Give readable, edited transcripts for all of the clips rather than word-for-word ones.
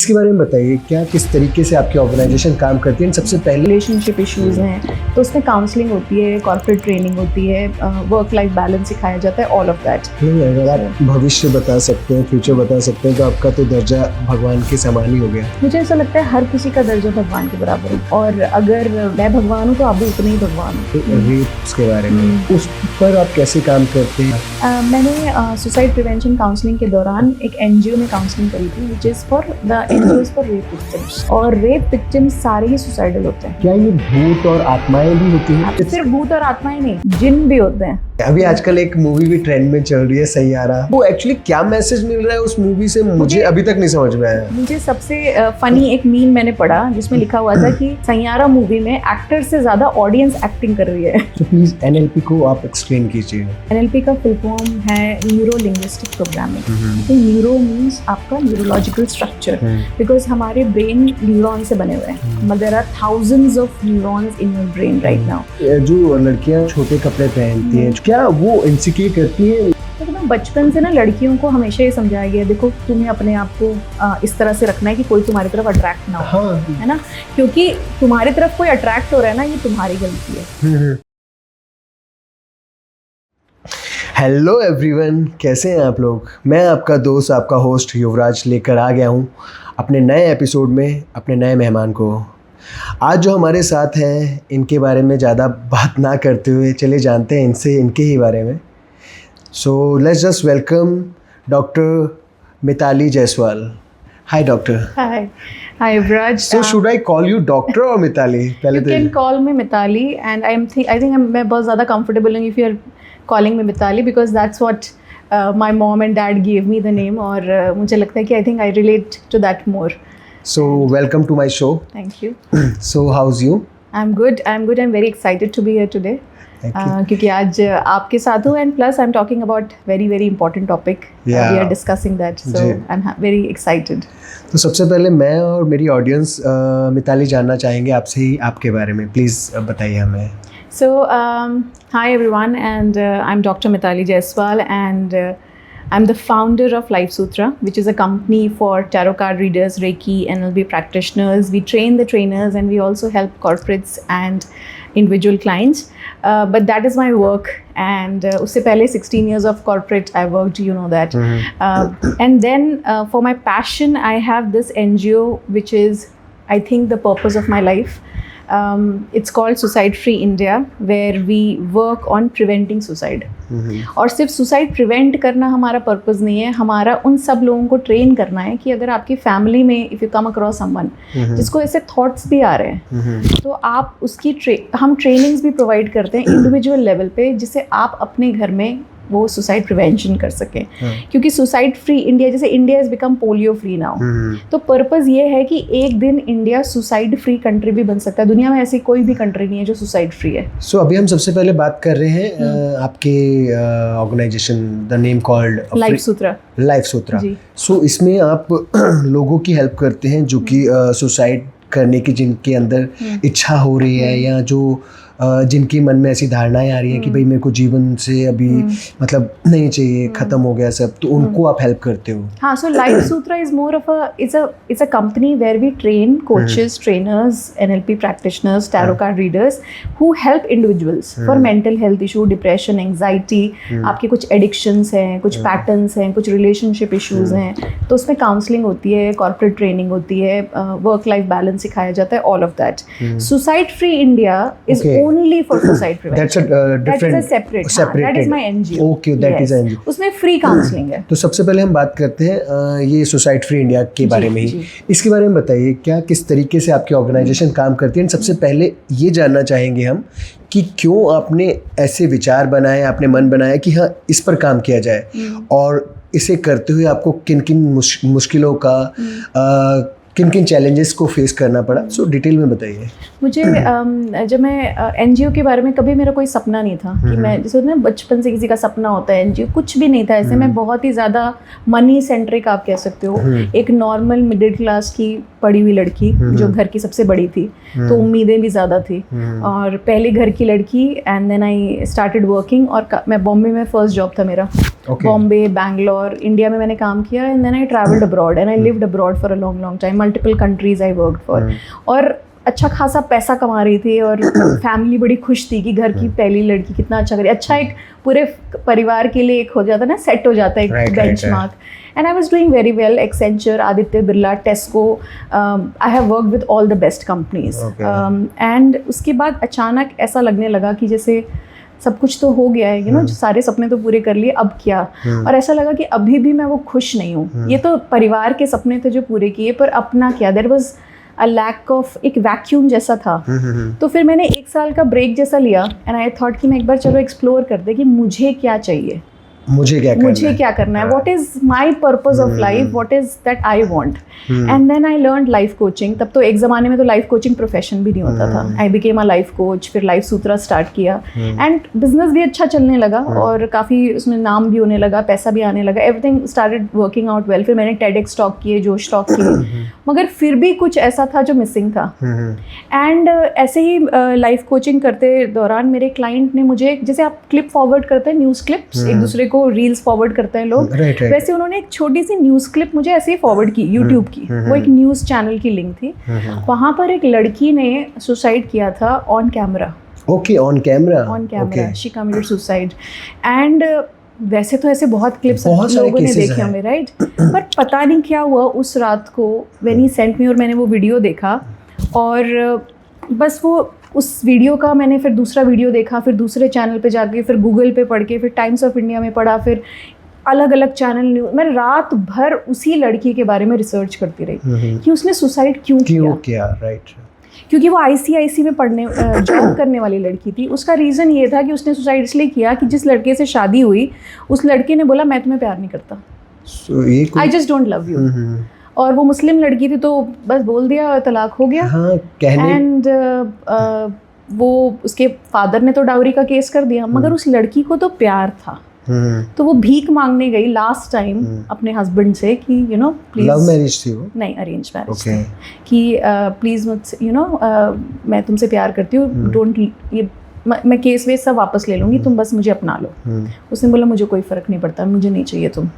इसके बारे में बताइए, क्या किस तरीके से आपकी ऑर्गेनाइजेशन काम करती है? सबसे पहले रिलेशनशिप इश्यूज़ हैं तो उसमें काउंसलिंग होती है, कॉर्पोरेट ट्रेनिंग होती है, वर्क लाइफ बैलेंस सिखाया जाता है, ऑल ऑफ दैट। अगर आप भविष्य बता सकते हैं, फ्यूचर बता सकते हैं, तो आपका तो दर्जा भगवान के समान ही हो गया। मुझे ऐसा लगता है हर किसी का दर्जा भगवान के बराबर है, और अगर मैं भगवान हूँ तो आप भी उतने ही भगवान हो। रेप्स के बारे में उस पर आप कैसे काम करते हैं? मैंने सुसाइड प्रिवेंशन काउंसलिंग के दौरान एक एनजीओ में काउंसलिंग करी थी, which is for the NGOs for rape victims. और रेप विक्टिम्स सारे ही सुसाइडल होते हैं। क्या ये भूत और आत्माएं भी होती हैं? सिर्फ भूत और आत्माएं नहीं, जिन भी होते हैं। अभी आजकल एक मूवी भी ट्रेंड में चल रही है, सैयारा। वो एक्चुअली क्या मैसेज मिल रहा है उस मूवी से, मुझे अभी तक नहीं समझ में आया। मुझे सबसे फनी एक मीम मैंने पढ़ा जिसमें लिखा हुआ था कि सैयारा मूवी में एक्टर से ज्यादा ऑडियंस एक्टिंग कर रही है। तो प्लीज एनएलपी को आप एक्सप्लेन कीजिए। एनएलपी का फुल फॉर्म है न्यूरो लिंग्विस्टिक प्रोग्रामिंग। तो न्यूरो मीन्स आपका न्यूरोलॉजिकल स्ट्रक्चर, बिकॉज हमारे ब्रेन न्यूरॉन से बने हुए हैं। There are thousands of neurons in your brain right now. जो लड़कियां छोटे कपड़े पहनती हैं, क्या वो इनसिक्योर करती हैं? तो बचपन से ना लड़कियों को हमेशा ये समझाया गया, देखो तुम्हें अपने आप को इस तरह से रखना है कि कोई तुम्हारी तरफ अट्रैक्ट ना हो। हाँ। है ना, क्योंकि तुम्हारी तरफ कोई अट्रैक्ट हो रहा है ना, ये तुम्हारी गलती है। हेलो एवरीवन, कैसे हैं आप लोग? मैं आपका दोस्त, आपका होस्ट युवराज लेकर आ गया हूँ अपने नए एपिसोड में अपने नए मेहमान को। आज जो हमारे साथ हैं, इनके बारे में ज़्यादा बात ना करते हुए चले जानते हैं इनसे, इनके ही बारे में। So let's just welcome doctor Mitali Jaiswal. Hi doctor. Hi Yuvraj. So should I call you doctor और मिताली? पहले तो you can call me Mitali, and I think मैं बहुत ज़्यादा कंफर्टेबल हूँ if you are calling me Mitali, because that's what my mom and dad give me the name, और मुझे लगता है कि I think I relate to that more. So welcome to my show. Thank you. So how's you? I'm good. I'm very excited to be here today. Thank you. क्योंकि आज आपके साथ हूँ, and plus I'm talking about very important topic. Yeah. We are discussing that, so I'm very excited. तो सबसे पहले मैं और मेरी ऑडियंस मिताली जानना चाहेंगे आपसे ही आपके बारे में, प्लीज़ बताइए हमें। So hi everyone, and I'm Dr. Mitali Jaiswal, and I'm the founder of Life Sutra, which is a company for tarot card readers, Reiki, NLP practitioners. We train the trainers, and we also help corporates and individual clients. But that is my work, and usse pehle 16 years of corporate I worked, you know that. And then for my passion, I have this NGO, which is, I think, the purpose of my life. It's called Suicide Free India, where we work on preventing suicide. और सिर्फ suicide prevent करना हमारा purpose नहीं है, हमारा उन सब लोगों को ट्रेन करना है कि अगर आपकी फैमिली में if you come across someone जिसको ऐसे थॉट्स भी आ रहे हैं, तो आप उसकी हम ट्रेनिंग्स भी प्रोवाइड करते हैं इंडिविजुअल लेवल पे, जिससे आप अपने घर में वो सुसाइड प्रिवेंशन कर सकें। क्योंकि सुसाइड फ्री इंडिया, जैसे India is become polio free now, तो पर्पस ये है कि एक दिन इंडिया सुसाइड फ्री कंट्री भी बन सकता है। दुनिया में ऐसी कोई भी कंट्री नहीं है जो सुसाइड फ्री है। सो अभी हम सबसे पहले बात कर रहे हैं आपके organization, the name called life Sutra. Life Sutra. So इसमें आप लोगों की हेल्प करते हैं जो कि सुसाइड करने की जिनके अंदर इच्छा हो रही है, या जो जिनकी मन में ऐसी धारणाएं आ रही हैं कि भाई मेरे को जीवन से अभी मतलब नहीं चाहिए, खत्म हो गया सब, तो उनको आप हेल्प करते हो? हाँ, so life Sutra is more of it's a company where we train coaches, trainers, NLP practitioners, tarot card readers who help individuals for mental health issue, depression, anxiety, आपके कुछ addictions हैं, कुछ patterns हैं, कुछ relationship issues हैं, तो उसमें counseling होती है, corporate training होती है, work life balance सिखाया जाता है, all of that. Suicide Free India is only for suicide prevention. That's a separate. That is my NGO. Okay, that is NGO. उसमें free counseling है। तो सबसे पहले हम बात करते हैं ये सुसाइड फ्री इंडिया के बारे में ही। इसके बारे में बताइए, क्या किस तरीके से आपकी ऑर्गेनाइजेशन काम करती है? सबसे पहले ये जानना चाहेंगे हम कि क्यों आपने ऐसे विचार बनाए, आपने मन बनाया कि हाँ इस पर काम किया जाए, और इसे करते हुए आपको किन किन मुश्किलों का किन किन चैलेंजेस को फेस करना पड़ा, सो डिटेल में बताइए। मुझे जब मैं एनजीओ के बारे में, कभी मेरा कोई सपना नहीं था कि मैं, जैसे होता है ना बचपन से किसी का सपना होता है, एनजीओ कुछ भी नहीं था ऐसे। मैं बहुत ही ज़्यादा मनी सेंट्रिक आप कह सकते हो, एक नॉर्मल मिडिल क्लास की पढ़ी हुई लड़की जो घर की सबसे बड़ी थी, तो उम्मीदें भी ज़्यादा थी, और पहले घर की लड़की। And then I started working, और मैं बॉम्बे में फर्स्ट जॉब था मेरा, बॉम्बे, बैंगलोर, इंडिया में मैंने काम किया। And then I travelled abroad and I lived abroad for a long time, multiple countries I worked for, और अच्छा खासा पैसा कमा रही थी, और फैमिली बड़ी खुश थी कि घर की पहली लड़की कितना अच्छा करे। अच्छा, एक पूरे परिवार के लिए एक हो जाता है ना, सेट हो जाता है एक benchmark. And I was doing very well, Accenture, Aditya Birla, टेस्को, I have worked with all the best companies. And उसके बाद अचानक ऐसा लगने लगा कि जैसे सब कुछ तो हो गया है, जो सारे सपने तो पूरे कर लिए, अब क्या। और ऐसा लगा कि अभी भी मैं वो खुश नहीं हूँ। ये तो परिवार के सपने थे जो पूरे किए, पर अपना क्या, there was a lack of, एक वैक्यूम जैसा था। तो फिर मैंने 1 साल का ब्रेक जैसा लिया, एंड आई थॉट कि मैं एक बार चलो एक्सप्लोर कर दे कि मुझे क्या चाहिए, मुझे क्या करना है, what is my purpose of life, what is that I want. And then I learned life coaching. तब तो एक ज़माने में तो लाइफ कोचिंग प्रोफेशन भी नहीं होता था। I became a life coach, फिर लाइफ सूत्रा स्टार्ट किया, एंड बिजनेस भी अच्छा चलने लगा, और काफ़ी उसमें नाम भी होने लगा, पैसा भी आने लगा, everything started working out well. फिर मैंने टेडेक्स टॉक किए, जोश टॉक किए, मगर फिर भी कुछ ऐसा था जो मिसिंग था। एंड ऐसे ही लाइफ कोचिंग करते दौरान मेरे क्लाइंट ने मुझे, जैसे आप क्लिप फॉरवर्ड करते हैं, न्यूज़ क्लिप्स, एक दूसरे को रील्स फॉरवर्ड करते हैं लोग, वैसे उन्होंने एक छोटी सी न्यूज़ क्लिप मुझे ऐसे ही फॉरवर्ड की, यूट्यूब की। वो एक न्यूज़ चैनल की लिंक थी। वहाँ पर एक लड़की ने सुसाइड किया था on camera. Okay, on camera she committed suicide. And वैसे तो ऐसे बहुत क्लिप्स लोगों ने देखे होंगे, राइट? पर पता नहीं क्या हुआ उस रात को, व्हेन ही सेंट मी, और मैंने वो वीडियो देखा, और बस वो उस वीडियो का मैंने फिर दूसरा वीडियो देखा, फिर दूसरे चैनल पे जाके, फिर गूगल पे पढ़ के, फिर टाइम्स ऑफ इंडिया में पढ़ा, फिर अलग अलग चैनल न्यूज़। मैं रात भर उसी लड़की के बारे में रिसर्च करती रही कि उसने सुसाइड क्यों किया। राइट, क्योंकि वो आईसीआईसी में पढ़ने जॉब करने वाली लड़की थी। उसका रीज़न ये था कि उसने सुसाइड इसलिए किया कि जिस लड़के से शादी हुई, उस लड़के ने बोला मैं तुम्हें प्यार नहीं करता, I just don't love you. और वो मुस्लिम लड़की थी, तो बस बोल दिया, तलाक हो गया। एंड वो उसके फादर ने तो डाउरी का केस कर दिया, मगर उस लड़की को तो प्यार था। तो वो भीख मांगने गई लास्ट टाइम अपने हस्बैंड से कि प्लीज, लव मैरिज थी वो? नहीं, अरेंज मैरिज थी, कि प्लीज मुझसे मैं तुमसे प्यार करती हूँ, डोंट, ये मैं केस वेस सब वापस ले लूँगी, तुम बस मुझे अपना लो। उसने बोला मुझे कोई फ़र्क नहीं पड़ता, मुझे नहीं चाहिए तुम।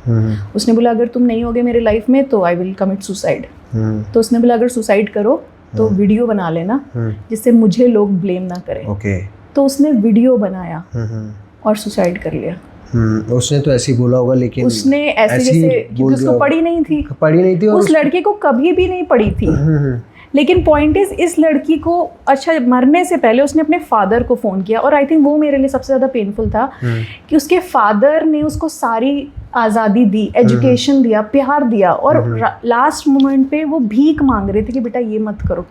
उसने बोला अगर तुम नहीं होगे मेरे लाइफ में तो आई विल कमिट सुसाइड। तो उसने बोला अगर सुसाइड करो तो वीडियो बना लेना जिससे मुझे लोग ब्लेम ना करें। तो उसने वीडियो बनाया और सुसाइड कर लिया। उसने तो ऐसे ही बोला होगा, लेकिन उसने ऐसे जैसे, क्योंकि उसको पढ़ी नहीं थी और उस लड़के को कभी भी नहीं पढ़ी थी। लेकिन पॉइंट इज, इस लड़की को, अच्छा, मरने से पहले उसने अपने फादर को फ़ोन किया, और आई थिंक वो मेरे लिए सबसे ज़्यादा पेनफुल था कि उसके फादर ने उसको सारी आज़ादी दी, एजुकेशन दिया, प्यार दिया, और लास्ट मोमेंट पे वो भीख मांग रहे थे कि बेटा ये मत करो,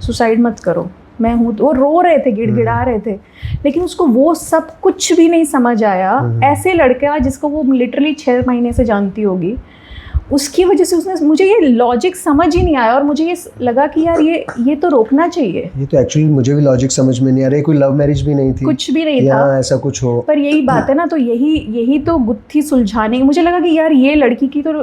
सुसाइड मत करो, मैं हूँ। तो वो रो रहे थे, गिड़गिड़ा रहे थे, लेकिन उसको वो सब कुछ भी नहीं समझ आया। ऐसे लड़का जिसको वो लिटरली 6 महीने से जानती होगी, उसकी वजह से उसने, मुझे ये लॉजिक समझ ही नहीं आया, और मुझे ये लगा कि यार ये तो रोकना चाहिए। ये तो एक्चुअली मुझे भी लॉजिक समझ में नहीं आ रहा है। कोई लव मैरिज भी नहीं थी, कुछ भी नहीं था, ऐसा कुछ हो। पर यही बात है ना, तो यही तो गुत्थी सुलझाने, मुझे लगा कि यार ये लड़की की तो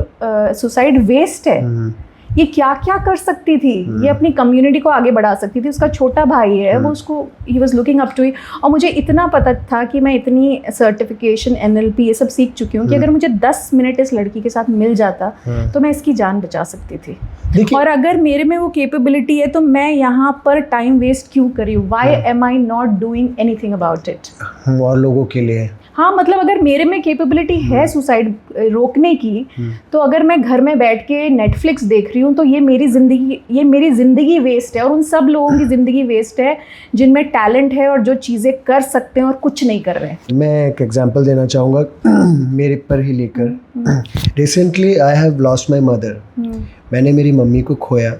सुसाइड वेस्ट है। ये क्या क्या कर सकती थी, ये अपनी कम्युनिटी को आगे बढ़ा सकती थी। उसका छोटा भाई है, वो उसको, he was looking up to it. और मुझे इतना पता था कि मैं इतनी सर्टिफिकेशन, NLP, ये सब सीख चुकी हूँ कि अगर मुझे 10 मिनट इस लड़की के साथ मिल जाता तो मैं इसकी जान बचा सकती थी। और अगर मेरे में वो कैपेबिलिटी है तो मैं यहाँ पर टाइम वेस्ट क्यों करी हूँ? Why am I not doing anything about it? और लोगों के लिए, हाँ, मतलब अगर मेरे में कैपेबिलिटी है सुसाइड रोकने की, तो अगर मैं घर में बैठ के नेटफ्लिक्स देख रही हूँ तो ये मेरी ज़िंदगी वेस्ट है, और उन सब लोगों की ज़िंदगी वेस्ट है जिनमें टैलेंट है और जो चीज़ें कर सकते हैं और कुछ नहीं कर रहे हैं। मैं एक एग्जांपल देना चाहूँगा मेरे पर ही लेकर। Recently I have lost my mother. मैंने मेरी मम्मी को खोया।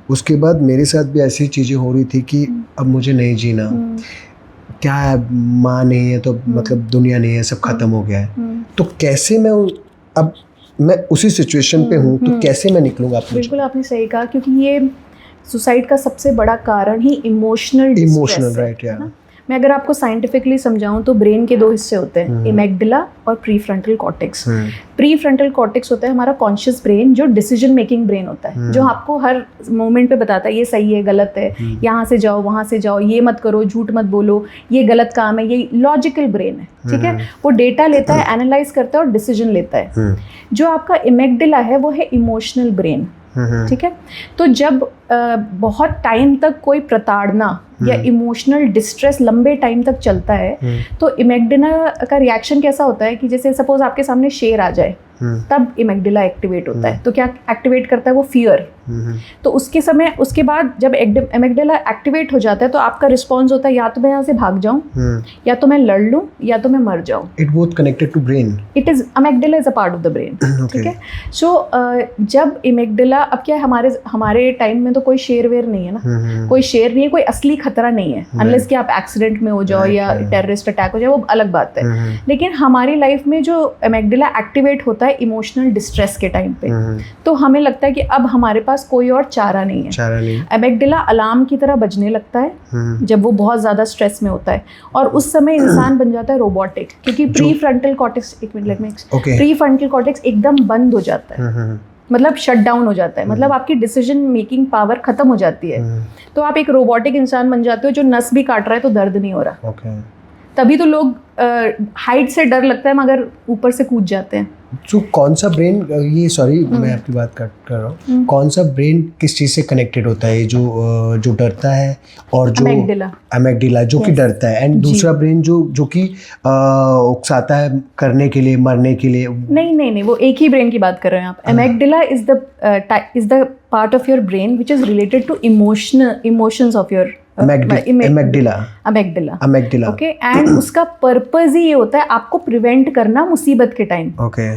उसके बाद मेरे साथ भी ऐसी चीज़ें हो रही थी कि अब मुझे नहीं जीना, क्या है, माँ नहीं है तो मतलब दुनिया नहीं है, सब खत्म हो गया है। तो कैसे मैं अब मैं उसी सिचुएशन पे हूँ तो कैसे मैं निकलूँगा? आप बिल्कुल आपने सही कहा, क्योंकि ये सुसाइड का सबसे बड़ा कारण ही इमोशनल राइट या मैं अगर आपको साइंटिफिकली समझाऊं तो ब्रेन के दो हिस्से होते हैं, एमेग्डला और प्रीफ्रंटल कॉर्टेक्स। प्रीफ्रंटल कॉर्टेक्स होता है हमारा कॉन्शियस ब्रेन, जो डिसीजन मेकिंग ब्रेन होता है, जो आपको हर मोमेंट पे बताता है ये सही है गलत है, यहाँ से जाओ वहाँ से जाओ, ये मत करो, झूठ मत बोलो, ये गलत काम है। ये लॉजिकल ब्रेन है, ठीक है। वो डेटा लेता है, एनालाइज करता है और डिसीजन लेता है। जो आपका एमेग्डला है वो है इमोशनल ब्रेन, ठीक है। तो जब बहुत टाइम तक कोई प्रताड़ना या इमोशनल डिस्ट्रेस लंबे टाइम तक चलता है तो इमेग्डिला का रिएक्शन कैसा होता है कि जैसे सपोज आपके सामने शेर आ जाए, तब इमेग्डिला एक्टिवेट होता है। तो क्या एक्टिवेट करता है वो? फियर। तो उसके बाद जब इमेग्डिला एक्टिवेट हो जाता है तो आपका रिस्पॉन्स होता है या तो मैं यहाँ से भाग जाऊँ, या तो मैं लड़ लूँ, या तो मैं मर जाऊँ। It both connected to brain. It is amygdala is a part of the brain, ठीक है। सो जब इमेग्डिला, अब क्या है, हमारे टाइम में तो कोई शेर वेर नहीं है ना, कोई शेर नहीं है, कोई असली खतरा नहीं है, अनलेस कि आप एक्सीडेंट में हो जाओ या टेररिस्ट अटैक हो जाए, वो अलग बात है। लेकिन हमारी लाइफ में जो इमेग्डिला एक्टिवेट होता है इमोशनल डिस्ट्रेस के टाइम पे, तो हमें लगता है कि अब हमारे पास कोई और चारा नहीं है। इमेग्डिला अलार्म की तरह बजने लगता है जब वो बहुत ज्यादा स्ट्रेस में होता है, और उस समय इंसान बन जाता है रोबोटिक, क्योंकि प्रीफ्रंटल कॉर्टेक्स, प्रीफ्रंटल कॉर्टेक्स एकदम बंद हो जाता है, मतलब शट डाउन हो जाता है, मतलब आपकी डिसीजन मेकिंग पावर खत्म हो जाती है। तो आप एक रोबोटिक इंसान बन जाते हो, जो नस भी काट रहा है तो दर्द नहीं हो रहा। तभी तो लोग हाइट से डर लगता है मगर ऊपर से कूद जाते हैं। तो कौन सा ब्रेन, ये सॉरी मैं आपकी बात कर रहा हूँ, कौन सा ब्रेन किस चीज़ से कनेक्टेड होता है? जो डरता है, और जो एमेग्डिला जो कि डरता है, एंड दूसरा ब्रेन जो कि उकसाता है करने के लिए, मरने के लिए। नहीं, वो एक ही ब्रेन की बात कर रहे हैं आप। Amygdala is the part of your brain which is related to emotions of your amygdala. Okay, and उसका पर्पस ही ये होता है आपको प्रिवेंट करना मुसीबत के टाइम,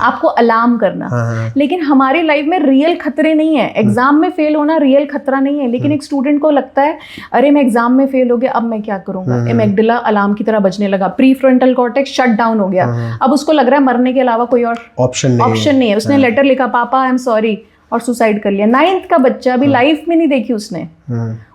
आपको अलार्म करना। लेकिन हमारी लाइफ में रियल खतरे नहीं है। एग्जाम में फेल होना रियल खतरा नहीं है, लेकिन एक स्टूडेंट को लगता है अरे मैं एग्जाम में फेल हो गया, अब मैं क्या करूंगा। एमेग्डिला अलार्म की तरह बजने लगा, प्रीफ्रंटल कॉर्टेक्स शट डाउन हो गया। अब उसको लग रहा है मरने के अलावा कोई और ऑप्शन नहीं है। उसने लेटर लिखा, पापा आई एम सॉरी, और सुसाइड कर लिया। 9th का बच्चा, अभी लाइफ में नहीं देखी उसने,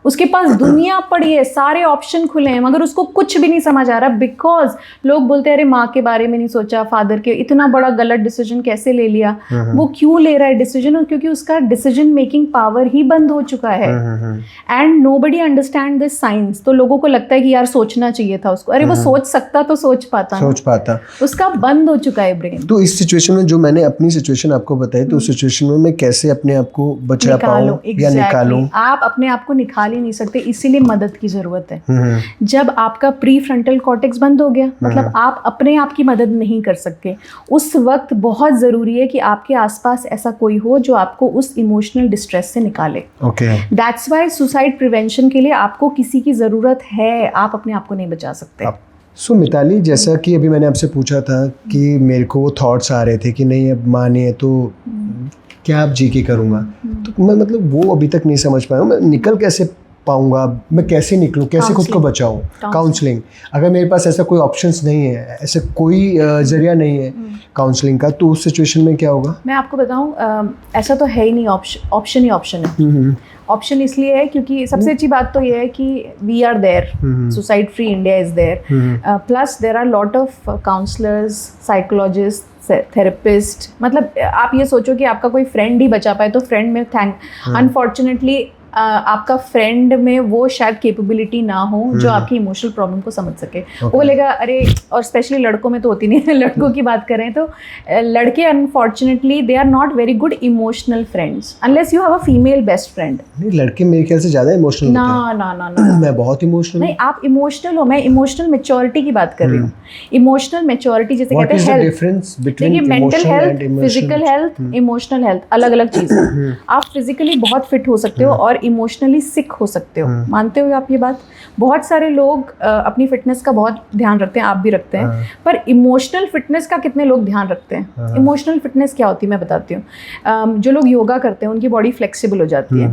उसके पास दुनिया पड़ी है, सारे ऑप्शन खुले हैं, मगर उसको कुछ भी नहीं समझ आ रहा, बिकॉज लोग बोलते हैं अरे माँ के बारे में नहीं सोचा, फादर के, इतना बड़ा गलत डिसीजन कैसे ले लिया। वो क्यों ले रहा है डिसीजन? क्योंकि उसका डिसीजन मेकिंग पावर ही बंद हो चुका है, and nobody understand this science. तो लोगों को लगता है कि यार सोचना चाहिए था उसको, अरे वो सोच सकता तो सोच पाता, उसका बंद हो चुका है ब्रेन। तो इस सिचुएशन में जो मैंने अपनी सिचुएशन आपको बताई, तो उस सिचुएशन में मैं कैसे अपने आप को बचा पाऊँ या निकालूं? आप अपने आप को निकाल नहीं सकते, इसीलिए मदद की जरूरत है। जब आपका प्री फ्रंटल कॉर्टेक्स बंद हो गया, मतलब आप अपने आप की मदद नहीं कर सकते, उस वक्त बहुत जरूरी है कि आपके आसपास ऐसा कोई हो जो आपको उस इमोशनल डिस्ट्रेस से निकाले। दैट्स व्हाई सुसाइड प्रिवेंशन के लिए आपको किसी की जरूरत है, आप अपने आप को नहीं बचा सकते। सो मिताली, जैसा कि अभी मैंने आपसे पूछा था कि मेरे को वो थॉट्स आ रहे थे कि नहीं अब माँ नहीं है तो क्या अब जी के करूँगा, तो मैं मतलब वो अभी तक नहीं समझ पाया हूँ। मैं निकल कैसे पाऊँगा, मैं कैसे निकलूँ, कैसे खुद को बचाऊँ? काउंसलिंग, अगर मेरे पास ऐसा कोई ऑप्शंस नहीं है, ऐसा कोई जरिया नहीं है काउंसलिंग का, तो उस सिचुएशन में क्या होगा? मैं आपको बताऊँ, ऐसा तो है ही नहीं, ऑप्शन ही ऑप्शन है। ऑप्शन इसलिए है क्योंकि सबसे अच्छी बात तो ये है कि we are there, suicide free India is there, plus there are lot of counsellors, psychologist, therapist. मतलब आप ये सोचो कि आपका कोई फ्रेंड ही बचा पाए तो फ्रेंड में अनफॉर्चुनेटली आपका फ्रेंड में वो शायद कैपेबिलिटी ना हो जो आपकी इमोशनल प्रॉब्लम को समझ सके। वो बोलेगा अरे, और स्पेशली लड़कों में तो होती नहीं है, लड़कों की बात करें तो लड़के unfortunately they are not very good emotional friends unless you have a female best friend. नहीं, लड़के मेरे ख्याल से ज़्यादा इमोशनल ना मैं बहुत इमोशनल नहीं, आप इमोशनल हो, मैं इमोशनल मैच्योरिटी की बात कर रही हूँ। इमोशनल मैच्योरिटी जैसे कहते हैं हेल्थ, देखिए mental health, physical health, emotional health अलग अलग चीज़ें। आप फिजिकली बहुत फिट हो सकते हो और इमोशनली सिक हो सकते हो, मानते हो आप ये बात? बहुत सारे लोग अपनी फिटनेस का बहुत ध्यान रखते हैं, आप भी रखते हैं, पर इमोशनल फिटनेस का कितने लोग ध्यान रखते हैं? इमोशनल फिटनेस क्या होती है मैं बताती हूँ। जो लोग योगा करते हैं उनकी बॉडी फ्लेक्सिबल हो जाती है,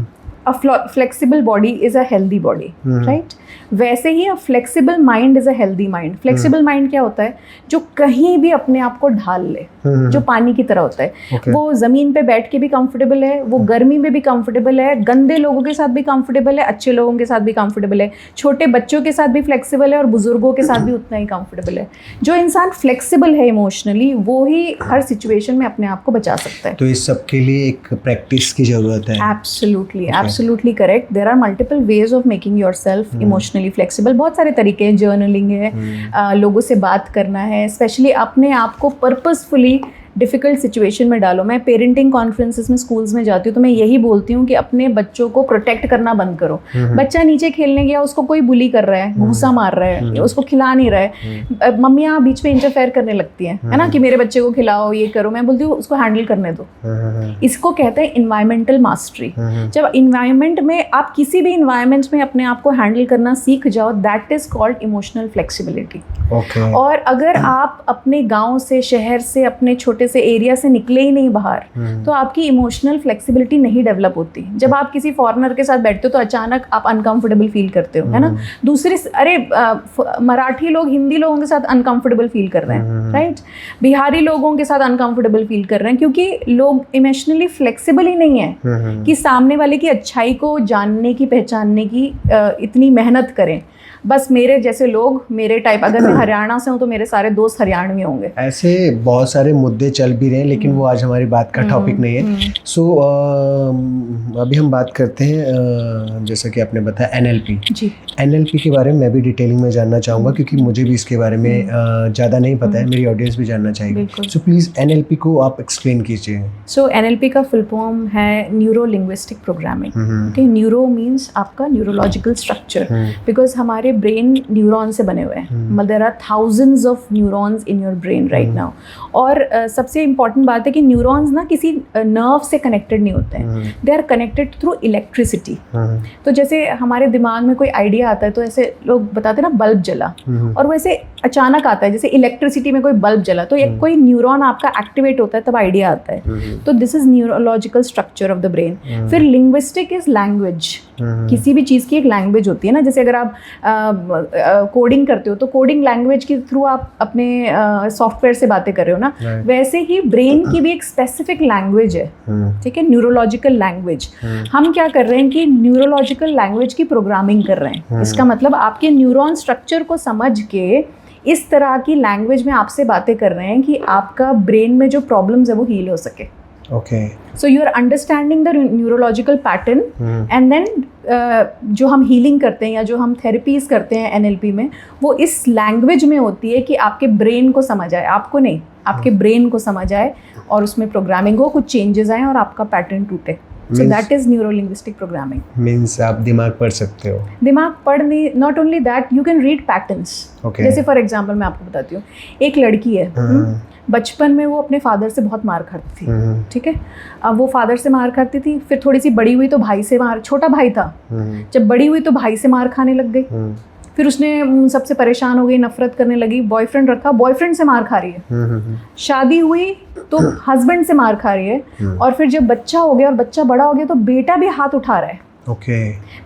a flexible body is a healthy body, right? वैसे ही a flexible mind is a healthy mind. Flexible mind क्या होता है? जो कहीं भी अपने आप को ढाल ले, जो पानी की तरह होता है. वो ज़मीन पे बैठ के भी कंफर्टेबल है, वो गर्मी में भी कंफर्टेबल है, गंदे लोगों के साथ भी कंफर्टेबल है, अच्छे लोगों के साथ भी कंफर्टेबल है, छोटे बच्चों के साथ भी फ्लेक्सिबल है और बुजुर्गों के साथ भी उतना ही कंफर्टेबल है. जो इंसान फ्लेक्सिबल है इमोशनली, वो ही हर सिचुएशन में अपने आप को बचा सकता है. तो इस सब के लिए एक प्रैक्टिस की ज़रूरत है. Absolutely correct. There are multiple ways of making yourself emotionally flexible. बहुत सारे तरीके हैं. जर्नलिंग है, लोगों से बात करना है, स्पेशली अपने आप को पर्पसफुली डिफ़िकल्ट सिचुएशन में डालो. मैं पेरेंटिंग कॉन्फ्रेंसेस में स्कूल्स में जाती हूँ तो मैं यही बोलती हूँ कि अपने बच्चों को प्रोटेक्ट करना बंद करो. बच्चा नीचे खेलने गया, उसको कोई बुली कर रहा है, घूसा मार रहा है, उसको खिला नहीं रहा है, मम्मियाँ बीच में इंटरफेयर करने लगती हैं, है ना, कि मेरे बच्चे को खिलाओ, ये करो. मैं बोलती हूँ उसको हैंडल करने दो. इसको कहते हैं इन्वायरमेंटल मास्टरी. जब इन्वायरमेंट में आप किसी भी इन्वायरमेंट में अपने आप को हैंडल करना सीख जाओ, that is called emotional flexibility. और अगर आप अपने गाँव से, शहर से, अपने छोटे से एरिया से निकले ही नहीं बाहर, तो आपकी इमोशनल फ्लेक्सिबिलिटी नहीं डेवलप होती. जब आप किसी फॉरेनर के साथ बैठते हो तो अचानक आप अनकंफर्टेबल फील करते हो, है ना. दूसरे मराठी लोग हिंदी लोगों के साथ अनकंफर्टेबल फील कर रहे हैं, राइट. बिहारी लोगों के साथ अनकंफर्टेबल फील कर रहे हैं क्योंकि लोग इमोशनली फ्लेक्सिबल ही नहीं है कि सामने वाले की अच्छाई को जानने की, पहचानने की इतनी मेहनत करें. बस मेरे जैसे लोग, मेरे टाइप, अगर मैं हरियाणा से हूँ तो मेरे सारे दोस्त हरियाणवी होंगे. ऐसे बहुत सारे मुद्दे चल भी रहे हैं, लेकिन वो आज हमारी बात का टॉपिक नहीं है. सो अभी हम बात करते हैं, जैसा कि आपने बताया NLP. जी. NLP के बारे में मैं भी डिटेलिंग में जानना चाहूँगा क्योंकि मुझे भी इसके बारे में ज़्यादा नहीं पता है, मेरी ऑडियंस भी जानना चाहेगी. सो प्लीज़ NLP को आप एक्सप्लेन कीजिए. सो NLP का फुल फॉर्म है neuro linguistic programming. Neuro means आपका न्यूरोलॉजिकल स्ट्रक्चर, बिकॉज हमारे ब्रेन न्यूरॉन से बने हुए हैं. There are thousands of neurons in your brain right now. और सबसे इम्पॉर्टेंट बात है कि न्यूरॉन्स ना किसी नर्व से कनेक्टेड नहीं होते हैं, they are connected through electricity. तो जैसे हमारे दिमाग में कोई आइडिया आता है तो ऐसे लोग बताते हैं ना, बल्ब जला, और वैसे अचानक आता है, जैसे इलेक्ट्रिसिटी में कोई बल्ब जला तो एक कोई न्यूरॉन आपका एक्टिवेट होता है तब आइडिया आता है. तो this is neurological structure of the brain. फिर लिंग्विस्टिक इज लैंग्वेज. किसी भी चीज़ की एक लैंग्वेज होती है ना, जैसे अगर आप कोडिंग करते हो तो कोडिंग लैंग्वेज के थ्रू आप अपने सॉफ्टवेयर से बातें कर रहे हो ना, वैसे ही ब्रेन की भी एक स्पेसिफिक लैंग्वेज है. ठीक है, न्यूरोलॉजिकल लैंग्वेज. हम क्या कर रहे हैं कि न्यूरोलॉजिकल लैंग्वेज की प्रोग्रामिंग कर रहे हैं. इसका मतलब आपके न्यूरॉन स्ट्रक्चर को समझ के इस तरह की लैंग्वेज में आपसे बातें कर रहे हैं कि आपका ब्रेन में जो प्रॉब्लम्स है वो हील हो सके. Okay. So you are understanding the neurological pattern and then जो हम हीलिंग करते हैं या जो हम थेरेपीज करते हैं NLP में, वो इस लैंग्वेज में होती है कि आपके ब्रेन को समझ आए, आपको नहीं, आपके ब्रेन को समझ आए और उसमें प्रोग्रामिंग हो, कुछ चेंजेस आए और आपका पैटर्न टूटे. So that is neuro-linguistic programming. Means आप दिमाग पढ़ सकते हो. दिमाग पढ़ नहीं, not only that, you can read patterns. Okay. जैसे फॉर एग्जाम्पल मैं आपको बताती हूँ, एक लड़की है, बचपन में वो अपने फादर से बहुत मार खाती थी. ठीक है, अब वो फादर से मार खाती थी, फिर थोड़ी सी बड़ी हुई तो भाई से मार, छोटा भाई था, जब बड़ी हुई तो भाई से मार खाने लग गई. फिर उसने सबसे परेशान हो गई, नफरत करने लगी, बॉयफ्रेंड रखा, बॉयफ्रेंड से मार खा रही है. शादी हुई तो हस्बैंड से मार खा रही है. और फिर जब बच्चा हो गया और बच्चा बड़ा हो गया तो बेटा भी हाथ उठा रहा है.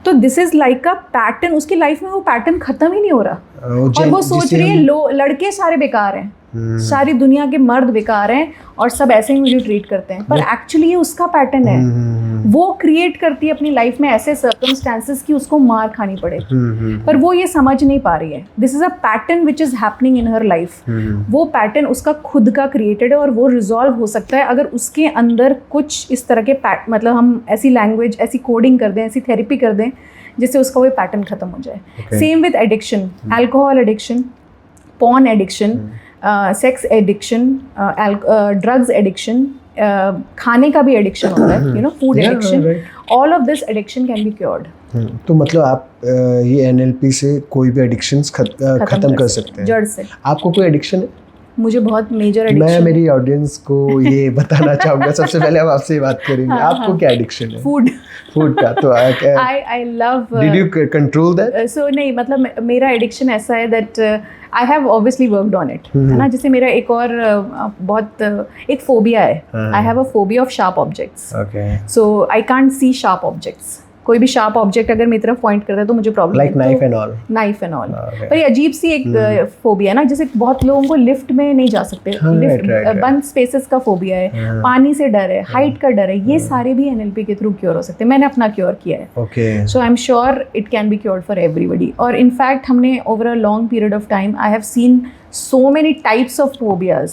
तो this is like a pattern. उसकी लाइफ में वो पैटर्न खत्म ही नहीं हो रहा, और वो सोच रही है लड़के सारे बेकार हैं, सारी दुनिया के मर्द बेकार हैं और सब ऐसे ही मुझे ट्रीट करते हैं. पर एक्चुअली ये उसका पैटर्न है. वो क्रिएट करती है अपनी लाइफ में ऐसे सर्कमस्टेंसेस कि उसको मार खानी पड़े, पर वो ये समझ नहीं पा रही है. This is a pattern which is happening in her life. वो पैटर्न उसका खुद का क्रिएटेड है और वो रिजॉल्व हो सकता है अगर उसके अंदर कुछ इस तरह के मतलब हम ऐसी लैंग्वेज, ऐसी कोडिंग कर दें, ऐसी थेरेपी कर दें जिससे उसका वो पैटर्न खत्म हो जाए. Same with addiction, alcohol addiction, porn addiction, sex addiction, drugs addiction, खाने का भी एडिक्शन होता है, you know, food addiction. All of this addiction can be cured. तो मतलब आप ये NLP से कोई भी एडिक्शंस खत्म कर सकते हैं, जड़ से. आपको कोई एडिक्शन है? मुझे बहुत मेजर एडिक्शन. मैं मेरी ऑडियंस को ये बताना चाहूँगा, सबसे पहले हम आपसे बात करेंगे. आपको क्या एडिक्शन है? फूड का. तो I love. Did you control that? So नहीं, मतलब मेरा एडिक्शन ऐसा है that I have obviously worked on it, है ना. जैसे मेरा एक और बहुत एक फोबिया है. I have a phobia of sharp objects. So I can't see sharp objects. कोई भी शार्प ऑब्जेक्ट अगर मेरी तरफ पॉइंट करता है तो मुझे problem like knife and all. Knife and all. पर ये अजीब सी एक फोबिया है ना, जैसे बहुत लोगों को लिफ्ट में नहीं जा सकते, लिफ्ट बंद स्पेसेस का फोबिया है, पानी से डर है, हाइट का डर है, ये सारे भी एनएलपी के थ्रू क्योर हो सकते हैं। मैंने अपना क्योर किया है, okay. So I am sure it can be cured for everybody. और इनफैक्ट हमने over a long period of time I have seen so many types of phobias.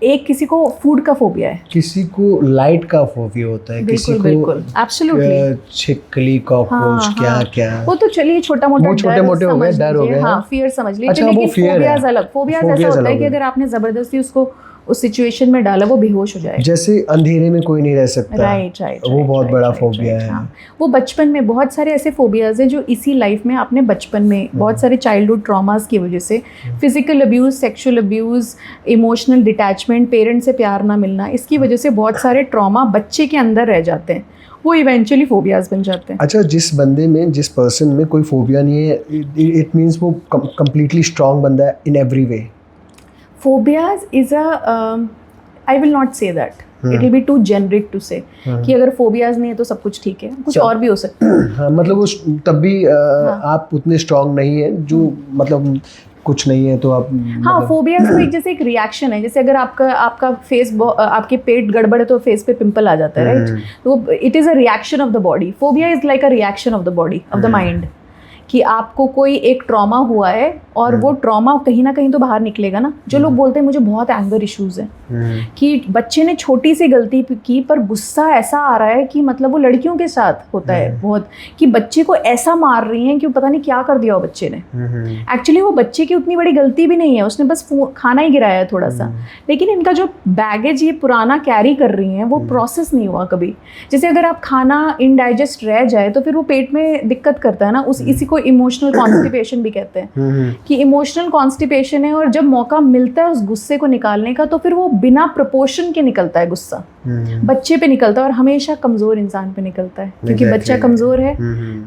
एक किसी को फूड का फोबिया है, किसी को लाइट का फोबिया होता है, किसी को बिल्कुल एब्सोल्युटली छिपकली, कॉकरोच, क्या क्या, वो तो चलिए छोटा मोटा, वो छोटे-मोटे हो गए, डर हो गए, हाँ, फियर समझ लीजिए। अच्छा, वो लेकिन fear है। फोबियाज अलग, फोबियाज ऐसा होता है कि अगर आपने जबरदस्ती उसको उस सिचुएशन में डाला वो बेहोश हो जाएगा। जैसे अंधेरे में कोई नहीं रह सकता, राइट, वो बहुत बड़ा फोबिया है। वो बचपन में बहुत सारे ऐसे फोबियाज हैं जो इसी लाइफ में आपने बचपन में बहुत सारे चाइल्डहुड ट्रॉमास की वजह से, physical abuse, sexual abuse, emotional detachment, parents से प्यार ना मिलना, इसकी वजह से बहुत सारे ट्रॉमा बच्चे के अंदर रह जाते हैं, वो इवेंचुअली फोबियाज बन जाते हैं। अच्छा, जिस बंदे में, जिस पर्सन में कोई फोबिया नहीं है, इट मीन्स वो कंप्लीटली स्ट्रांग बंदा है in every way. Phobias is I will not say that. It will be too generic to say कि अगर फोबियाज नहीं है तो सब कुछ ठीक है, कुछ और भी हो सकता है। हाँ, मतलब वो तब भी आप उतने स्ट्रांग नहीं है जो, मतलब कुछ नहीं है तो आप, हाँ, फोबियाज तो एक जैसे एक रिएक्शन है। जैसे अगर आपका फेस, आपके पेट गड़बड़ है तो फेस पे पिंपल आ जाता है, राइट? तो it is a reaction of the body. Phobia is like a reaction of the body, of the mind, कि आपको कोई एक ट्रॉमा हुआ है और वो ट्रॉमा कहीं ना कहीं तो बाहर निकलेगा ना। जो लोग बोलते हैं मुझे बहुत एंगर इश्यूज हैं, कि बच्चे ने छोटी सी गलती की पर गुस्सा ऐसा आ रहा है कि मतलब वो लड़कियों के साथ होता है बहुत, कि बच्चे को ऐसा मार रही हैं कि पता नहीं क्या कर दिया हो बच्चे ने। एक्चुअली वो बच्चे की उतनी बड़ी गलती भी नहीं है, उसने बस खाना ही गिराया है थोड़ा सा, लेकिन इनका जो बैगेज ये पुराना कैरी कर रही हैं वो प्रोसेस नहीं हुआ कभी। जैसे अगर आप खाना इनडाइजेस्ट रह जाए तो फिर वो पेट में दिक्कत करता है ना, इसी को इमोशनल कॉन्स्टिपेशन भी कहते हैं, कि इमोशनल कॉन्स्टिपेशन है। और जब मौका मिलता है उस गुस्से को निकालने का तो फिर वो बिना प्रोपोर्शन के निकलता है गुस्सा, बच्चे पे निकलता है, और हमेशा कमजोर इंसान पे निकलता है, क्योंकि बच्चा कमजोर है,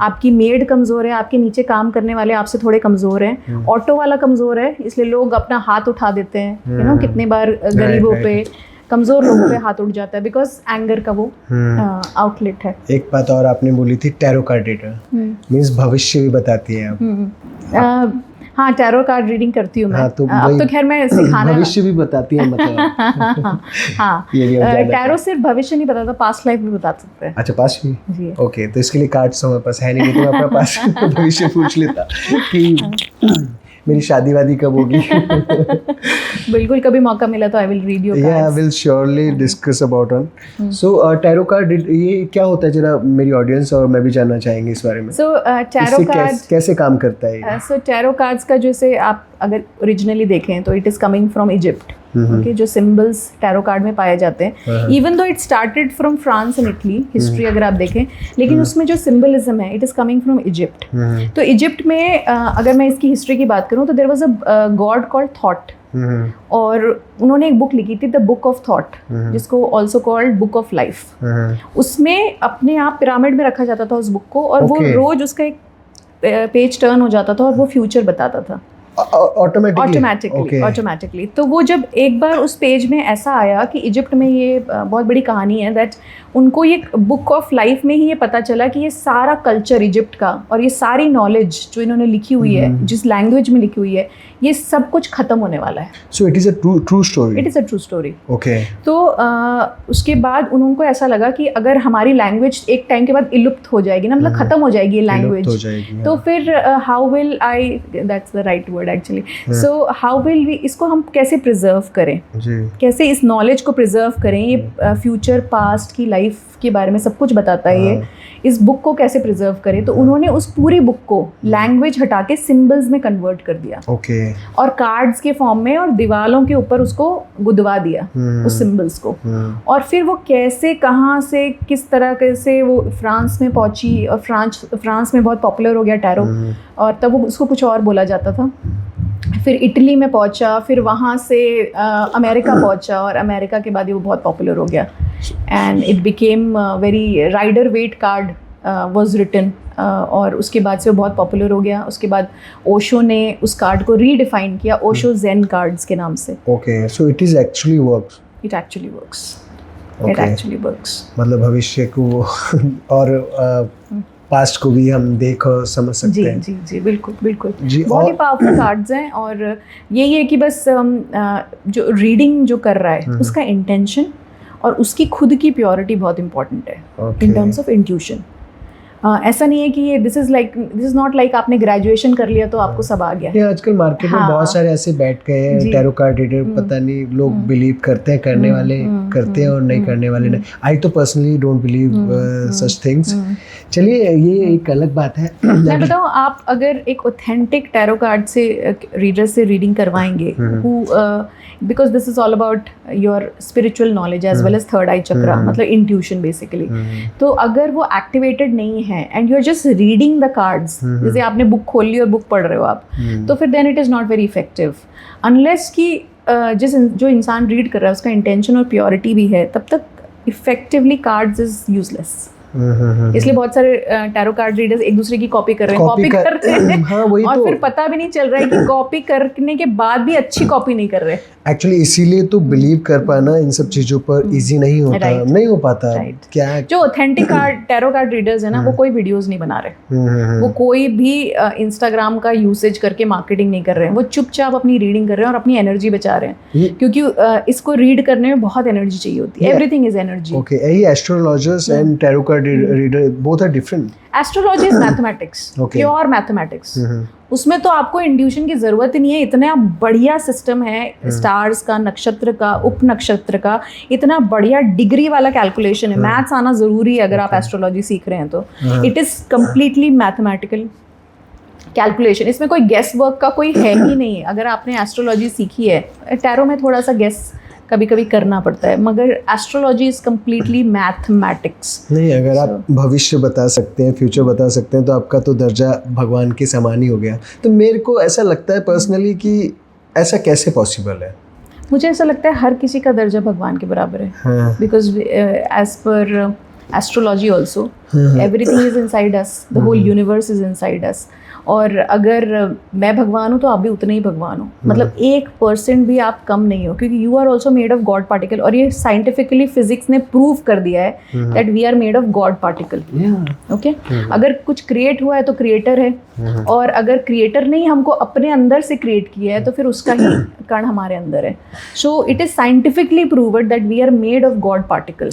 आपकी मेड कमजोर है, आपके नीचे काम करने वाले आपसे थोड़े कमजोर हैं, ऑटो वाला कमजोर है, इसलिए लोग अपना हाथ उठा देते हैं। यू नो, कितने बार गरीबों पे, कमजोर लोगों पे हाथ उठ जाता है, बिकॉज एंगर का वो आउटलेट है। एक बात और आपने बोली थी, टैरो कार्ड रीडर मींस भविष्य भी बताती है आप। हाँ, टैरो कार्ड रीडिंग करती हूँ मैं। हाँ, तो अब तो खैर मैं सिखाना, भविष्य भी बताती है मतलब। हाँ, टैरो सिर्फ भविष्य नहीं बताता, पास्ट लाइफ भी बता सकते हैं। अच्छा, पास्ट भी जी। ओके, तो इसके लिए कार्ड्स हमारे पास है नहीं, तो मैं अपना पास्ट भविष्य पूछ लेता कि मेरी शादी वादी कब होगी। बिल्कुल, कभी मौका मिला तो I will read your cards. I will surely discuss about on. So tarot card ये क्या होता है, जरा मेरी ऑडियंस और मैं भी जानना चाहेंगे इस बारे में। सो टैरो कार्ड कैसे काम करता है? सो टैरो कार्ड्स का जैसे आप अगर ओरिजिनली देखें तो it is coming from Egypt. Okay, जो सिंबल्स टैरो कार्ड में पाए जाते हैं, even though it started from France and Italy, history अगर आप देखें, लेकिन उसमें जो सिंबलिज्म है it is coming from Egypt. तो इजिप्ट में अगर मैं इसकी हिस्ट्री की बात करूं तो there was a god called Thoth, और उन्होंने एक बुक लिखी थी, द बुक ऑफ थॉट, जिसको also called book of life. उसमें अपने आप पिरामिड में रखा जाता था उस बुक को, और वो रोज उसका एक पेज टर्न हो जाता था और वो फ्यूचर बताता था ऑटोमेटिकली। तो वो जब एक बार उस पेज में ऐसा आया कि इजिप्ट में ये बहुत बड़ी कहानी है, दैट उनको ये बुक ऑफ लाइफ में ही ये पता चला कि ये सारा कल्चर इजिप्ट का और ये सारी नॉलेज जो इन्होंने लिखी हुई है, जिस लैंग्वेज में लिखी हुई है, ये सब कुछ खत्म होने वाला है। So it is a true story. It is a true story. Okay. तो उसके बाद उनको ऐसा लगा कि अगर हमारी लैंग्वेज एक टाइम के बाद इलुप्त हो जाएगी ना, मतलब खत्म हो जाएगी ये लैंग्वेज, तो फिर how will I, that's the right word actually, so how will we, इसको हम कैसे प्रिजर्व करें, कैसे इस नॉलेज को प्रिजर्व करें। ये फ्यूचर पास्ट की लाइफ के बारे में सब कुछ बताता है ये, इस बुक को कैसे प्रिजर्व करें। तो उन्होंने उस पूरी बुक को लैंग्वेज हटा के सिंबल्स में कन्वर्ट कर दिया, और कार्ड्स के फॉर्म में, और दीवारों के ऊपर उसको गुदवा दिया उस सिंबल्स को। और फिर वो कैसे, कहाँ से, किस तरह से वो फ्रांस में पहुंची, और फ्रांस में बहुत पॉपुलर हो गया टैरो, और तब वो उसको कुछ और बोला जाता था। फिर इटली में पहुंचा, फिर वहाँ से अमेरिका पहुंचा, और अमेरिका के बाद ये वो बहुत पॉपुलर हो गया, and it became very, Rider Waite card was written, और उसके बाद से वो बहुत पॉपुलर हो गया। उसके बाद ओशो ने उस कार्ड को रीडिफाइन किया ओशो जेन कार्ड्स के नाम से। Okay, so it is actually works. It actually works. It Okay. actually works. मतलब भविष्य को और पास्ट को भी हम देख और समझ सकते जी हैं। जी जी बिल्कुल बिल्कुल जी, बहुत ही और- पावरफुल कार्ड्स हैं। और यही है कि बस जो रीडिंग जो कर रहा है उसका इंटेंशन और उसकी खुद की प्योरिटी बहुत इंपॉर्टेंट है Okay. In terms of intuition. ऐसा नहीं है कि ये दिस इज नॉट लाइक आपने ग्रेजुएशन कर लिया तो आपको सब आ गया। ये आजकल मार्केट में हाँ। बहुत सारे ऐसे बैठ गए हैं जी। टैरो कार्ड रीडर, पता नहीं लोग बिलीव करते हैं, करने वाले करते हैं और नहीं करने वाले नहीं। आई तो personally don't believe such things. चलिए ये एक अलग बात है। मैं बताऊँ, आप अगर एक ऑथेंटिक टैरो कार्ड से रीडर से रीडिंग करवाएंगे because this is all about your spiritual knowledge as well as third eye chakra, मतलब इंट्यूशन बेसिकली। तो अगर वो एक्टिवेटेड नहीं है and you are just reading the cards, जैसे आपने बुक खोल ली और बुक पढ़ रहे हो आप, तो फिर then it is not very effective unless कि जो इंसान रीड कर रहा है उसका इंटेंशन और प्योरिटी भी है, तब तक इफेक्टिवली कार्ड्स इज यूजलेस। इसलिए बहुत सारे टैरो कार्ड रीडर्स एक दूसरे की कॉपी कर रहे हैं, कॉपी कर रहे हैं हाँ, वही और तो। फिर पता भी नहीं चल रहा है कि कॉपी करने के बाद भी अच्छी कॉपी नहीं कर रहे। एक्चुअली इसीलिए तो बिलीव कर पाना इन सब चीजों पर इजी नहीं होता, Right. नहीं हो पाता। Right. क्या है? जो authentic card tarot card readers है ना, वो कोई वीडियोस नहीं बना रहे, वो कोई भी इंस्टाग्राम का यूसेज करके मार्केटिंग नहीं कर रहे हैं, वो चुपचाप अपनी रीडिंग कर रहे हैं और अपनी एनर्जी बचा रहे हैं, ये- क्योंकि इसको रीड करने में बहुत एनर्जी चाहिए होती है। Everything is energy. ओके, यही astrologers and tarot card reader both are different. Astrology is mathematics, Okay. Pure mathematics. उसमें तो आपको इंड्यूशन की जरूरत ही नहीं है, इतना बढ़िया सिस्टम है स्टार्स का, नक्षत्र का, उप नक्षत्र का, इतना बढ़िया डिग्री वाला कैलकुलेशन है। मैथ्स आना जरूरी है अगर आप एस्ट्रोलॉजी सीख रहे हैं तो। It is completely mathematical calculation, इसमें कोई गेस वर्क का कोई है ही नहीं। अगर आपने एस्ट्रोलॉजी सीखी है, टैरो में थोड़ा सा गेस कभी कभी करना पड़ता है, मगर एस्ट्रोलॉजी इज कंप्लीटली मैथमेटिक्स। नहीं, अगर आप भविष्य बता सकते हैं, फ्यूचर बता सकते हैं, तो आपका तो दर्जा भगवान के समान ही हो गया। तो मेरे को ऐसा लगता है पर्सनली कि ऐसा कैसे पॉसिबल है? मुझे ऐसा लगता है हर किसी का दर्जा भगवान के बराबर है, हाँ, because as per astrology also everything is inside us, the whole universe is inside us. और अगर मैं भगवान हूँ तो आप भी उतने ही भगवान हो, मतलब 1% भी आप कम नहीं हो, क्योंकि you are also made of god particle. और ये साइंटिफिकली फिजिक्स ने प्रूव कर दिया है that we are made of god particle. Okay, अगर कुछ क्रिएट हुआ है तो क्रिएटर है, और अगर क्रिएटर नहीं हमको अपने अंदर से क्रिएट किया है तो फिर उसका ही कण हमारे अंदर है। So it is scientifically proved that we are made of god particle.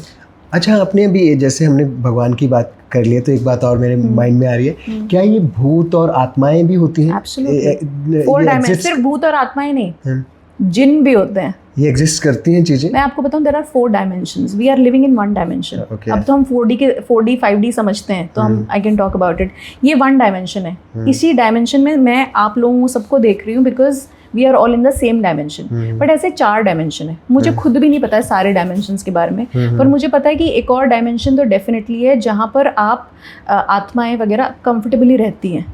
अच्छा, आपने अभी जैसे हमने भगवान की बात कर ली है, तो एक बात और मेरे माइंड में आ रही है, क्या ये भूत और आत्माएं भी होती हैं? Absolutely. 4 डायमेंशन, सिर्फ भूत और आत्माएं नहीं, जिन भी होते हैं। ये एग्जिस्ट करती हैं चीजें? मैं आपको बताऊं, there are 4 dimensions, we are living in 1 dimension. Okay. अब तो हम 4D 5D समझते हैं, तो हम I can talk about it. ये 1 डायमेंशन है। इसी डायमेंशन में मैं आप लोगों को सबको देख रही हूँ, because we are all in the same dimension. But ऐसे 4 डायमेंशन है। मुझे खुद भी नहीं पता है सारे डायमेंशंस के बारे में, पर मुझे पता है कि एक और डायमेंशन तो डेफिनेटली है जहाँ पर आप आत्माएं वगैरह कंफर्टेबली रहती हैं।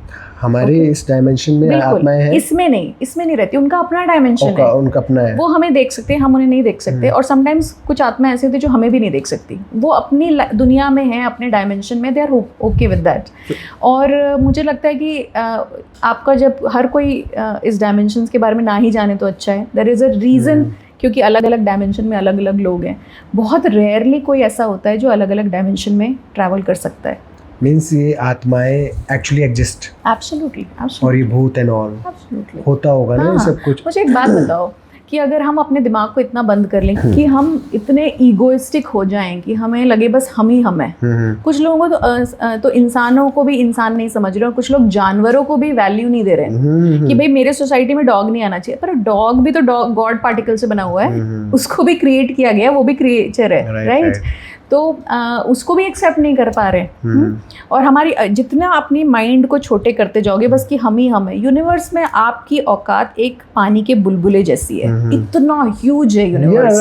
हमारे इस डायमेंशन में बिल्कुल, आत्माएं हैं? इसमें नहीं रहती, उनका अपना डायमेंशन है। उनका अपना है। वो हमें देख सकते हैं, हम उन्हें नहीं देख सकते। और समटाइम्स कुछ आत्मा ऐसे होती है जो हमें भी नहीं देख सकती, वो अपनी दुनिया में है, अपने डायमेंशन में, they are okay with that. और मुझे लगता है कि आपका जब हर कोई इस डायमेंशंस के बारे में ना ही जाने तो अच्छा है। देयर इज़ अ रीज़न, क्योंकि अलग अलग डायमेंशन में अलग अलग लोग हैं। बहुत रेयरली कोई ऐसा होता है जो अलग अलग डायमेंशन में ट्रैवल कर सकता है। मीन्स ये आत्माएं एक्चुअली एग्जिस्ट, एब्सोल्युटली, और ये भूत एंड ऑल एब्सोल्युटली होता होगा ना, ये सब कुछ। मुझे एक बात बताओ कि अगर हम अपने दिमाग को इतना बंद कर लें कि हम इतने ईगोइस्टिक हो जाएं कि हमें लगे बस हम ही हम हैं। कुछ लोगों को तो इंसानों को भी इंसान नहीं समझ रहे, और कुछ लोग जानवरों को भी वैल्यू नहीं दे रहे हैं कि भाई मेरे सोसाइटी में डॉग नहीं आना चाहिए। पर डॉग भी तो गॉड पार्टिकल से बना हुआ है, उसको भी क्रिएट किया गया, वो भी क्रिएचर है, राइट? तो उसको भी एक्सेप्ट नहीं कर पा रहे। और हमारी जितना अपनी माइंड को छोटे करते जाओगे बस कि हम ही हम है, यूनिवर्स में आपकी औकात एक पानी के बुलबुले जैसी है, इतना ह्यूज है यूनिवर्स।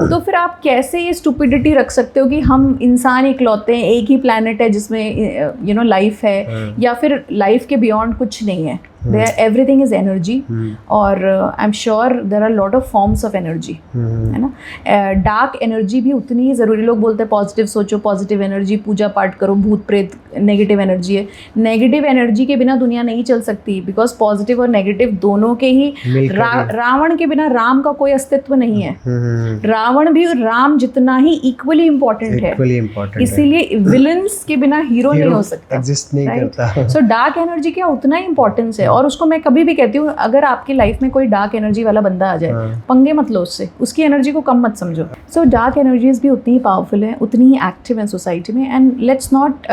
तो फिर आप कैसे ये स्टुपिडिटी रख सकते हो कि हम इंसान इकलौते हैं, एक ही प्लैनेट है जिसमें लाइफ है, या फिर लाइफ के बियॉन्ड कुछ नहीं है? एवरीथिंग इज एनर्जी, और I am sure there are lot of forms of energy, है ना. डार्क एनर्जी भी उतनी ही ज़रूरी. लोग बोलते हैं पॉजिटिव सोचो, पॉजिटिव एनर्जी, पूजा पाठ करो, भूत प्रेत नेगेटिव एनर्जी है. नेगेटिव एनर्जी के बिना दुनिया नहीं चल सकती, बिकॉज पॉजिटिव और नेगेटिव दोनों के ही. रावण के बिना राम का कोई अस्तित्व नहीं है. रावण भी राम जितना ही इक्वली इम्पोर्टेंट है. इसीलिए विलन्स के बिना हीरो नहीं हो सकता, एग्जिस्ट नहीं करता. सो डार्क एनर्जी का उतना ही इंपॉर्टेंस है. और उसको मैं कभी भी कहती हूँ, अगर आपकी लाइफ में कोई डार्क एनर्जी वाला बंदा आ जाए, पंगे मत लो उससे, उसकी एनर्जी को कम मत समझो. सो डार्क एनर्जीज भी उतनी ही पावरफुल है, उतनी ही एक्टिव है सोसाइटी में, and let's not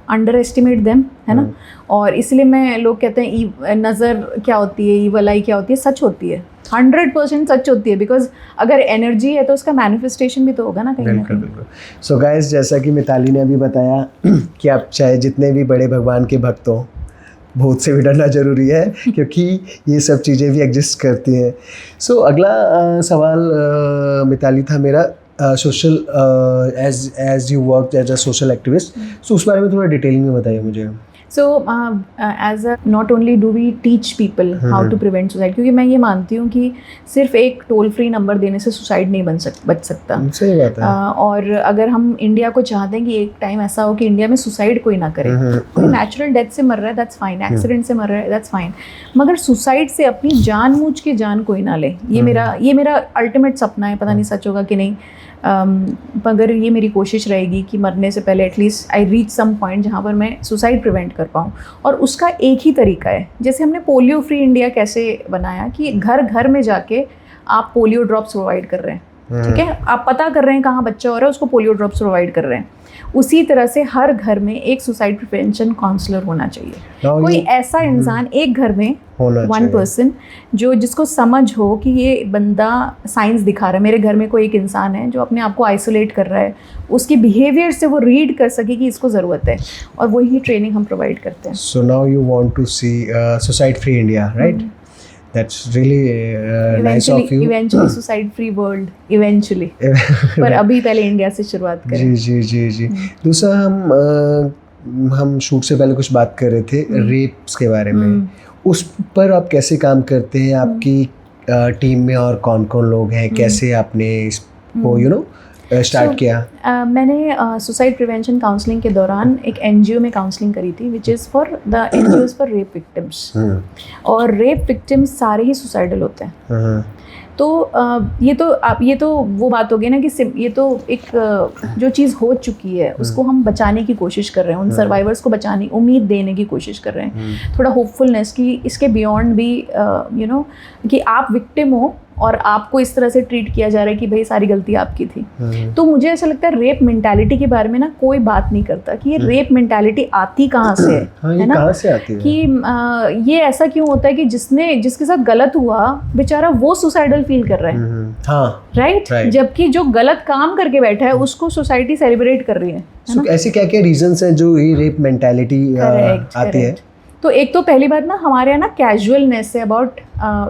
under estimate them, है ना. और इसलिए मैं, लोग कहते हैं नज़र क्या होती है, ईवल आई क्या होती है, सच होती है, 100% सच होती है. बिकॉज अगर एनर्जी है तो उसका मैनिफेस्टेशन भी तो होगा ना कहीं ना कहीं. सो गाइस, जैसा कि मिताली ने अभी बताया कि आप चाहे जितने भी बड़े भगवान के भक्त हो, भूत से भी डरना ज़रूरी है क्योंकि ये सब चीज़ें भी एग्जिस्ट करती हैं. सो अगला सवाल मिताली था मेरा, social as you work as a social activist, so उस बारे में थोड़ा डिटेलिंग में बताइए मुझे. So as a not only do we teach people how to prevent suicide, क्योंकि मैं ये मानती हूँ कि सिर्फ एक टोल फ्री नंबर देने से सुसाइड नहीं बच सकता. सही बात है. और अगर हम इंडिया को चाहते हैं कि एक टाइम ऐसा हो कि इंडिया में सुसाइड कोई ना करे, कोई नेचुरल डेथ से मर रहा है दैट्स फाइन, एक्सीडेंट से मर रहा है दैट्स फाइन, मगर सुसाइड से अपनी जानबूझ के जान कोई ना ले. ये मेरा अल्टीमेट सपना है. पता नहीं सच होगा कि नहीं, मगर ये मेरी कोशिश रहेगी कि मरने से पहले at least I reach some point जहाँ पर मैं सुसाइड प्रिवेंट कर पाऊँ. और उसका एक ही तरीका है, जैसे हमने पोलियो फ्री इंडिया कैसे बनाया कि घर घर में जाके आप पोलियो ड्रॉप्स प्रोवाइड कर रहे हैं. ठीक है, आप पता कर रहे हैं कहाँ बच्चा हो रहा है, उसको पोलियो ड्रॉप्स प्रोवाइड कर रहे हैं. उसी तरह से हर घर में एक सुसाइड प्रिवेंशन काउंसलर होना चाहिए. कोई ऐसा इंसान एक घर में, वन पर्सन, जिसको समझ हो कि ये बंदा साइंस दिखा रहा है. मेरे घर में कोई एक इंसान है जो अपने आप को आइसोलेट कर रहा है, उसके बिहेवियर से वो रीड कर सके कि इसको ज़रूरत है, और वही ट्रेनिंग हम प्रोवाइड करते हैं. So now you want to see suicide free India, right? That's really nice of you. Eventually suicide free world, eventually. पर अभी पहले इंडिया से शुरुआत करें. जी. दूसरा, हम शूट से पहले कुछ बात कर रहे थे रेप्स के बारे में. उस पर आप कैसे काम करते हैं, आपकी टीम में और कौन कौन लोग हैं, कैसे आपने इसको स्टार्ट किया? मैंने सुसाइड प्रिवेंशन काउंसलिंग के दौरान एक NGO में काउंसलिंग करी थी, which is for the NGOs for rape victims. और रेप विक्टिम्स सारे ही सुसाइडल होते हैं. तो ये तो वो बात हो गई ना कि ये तो एक जो चीज़ हो चुकी है उसको हम बचाने की कोशिश कर रहे हैं, उन सर्वाइवर्स को बचाने, उम्मीद देने की कोशिश कर रहे हैं, थोड़ा होपफुलनेस कि इसके बियॉन्ड भी कि आप विक्टिम हो और आपको इस तरह से ट्रीट किया जा रहा है कि भाई सारी गलती आपकी थी. तो मुझे ऐसा लगता है रेप मेंटालिटी के बारे में ना कोई बात नहीं करता कि ये रेप मेंटालिटी आती कहाँ से है. है ना, कहाँ से आती है? कि ये ऐसा क्यों होता है कि जिसके साथ गलत हुआ बेचारा वो सुसाइडल फील कर रहा है, राइट? जबकि जो गलत काम करके बैठा है उसको सोसाइटी सेलिब्रेट कर रही है. ऐसे क्या क्या रीजंस हैं जो ये रेप मेंटालिटी आती है? तो एक तो पहली बात ना, हमारे यहाँ ना कैजुअलनेस है अबाउट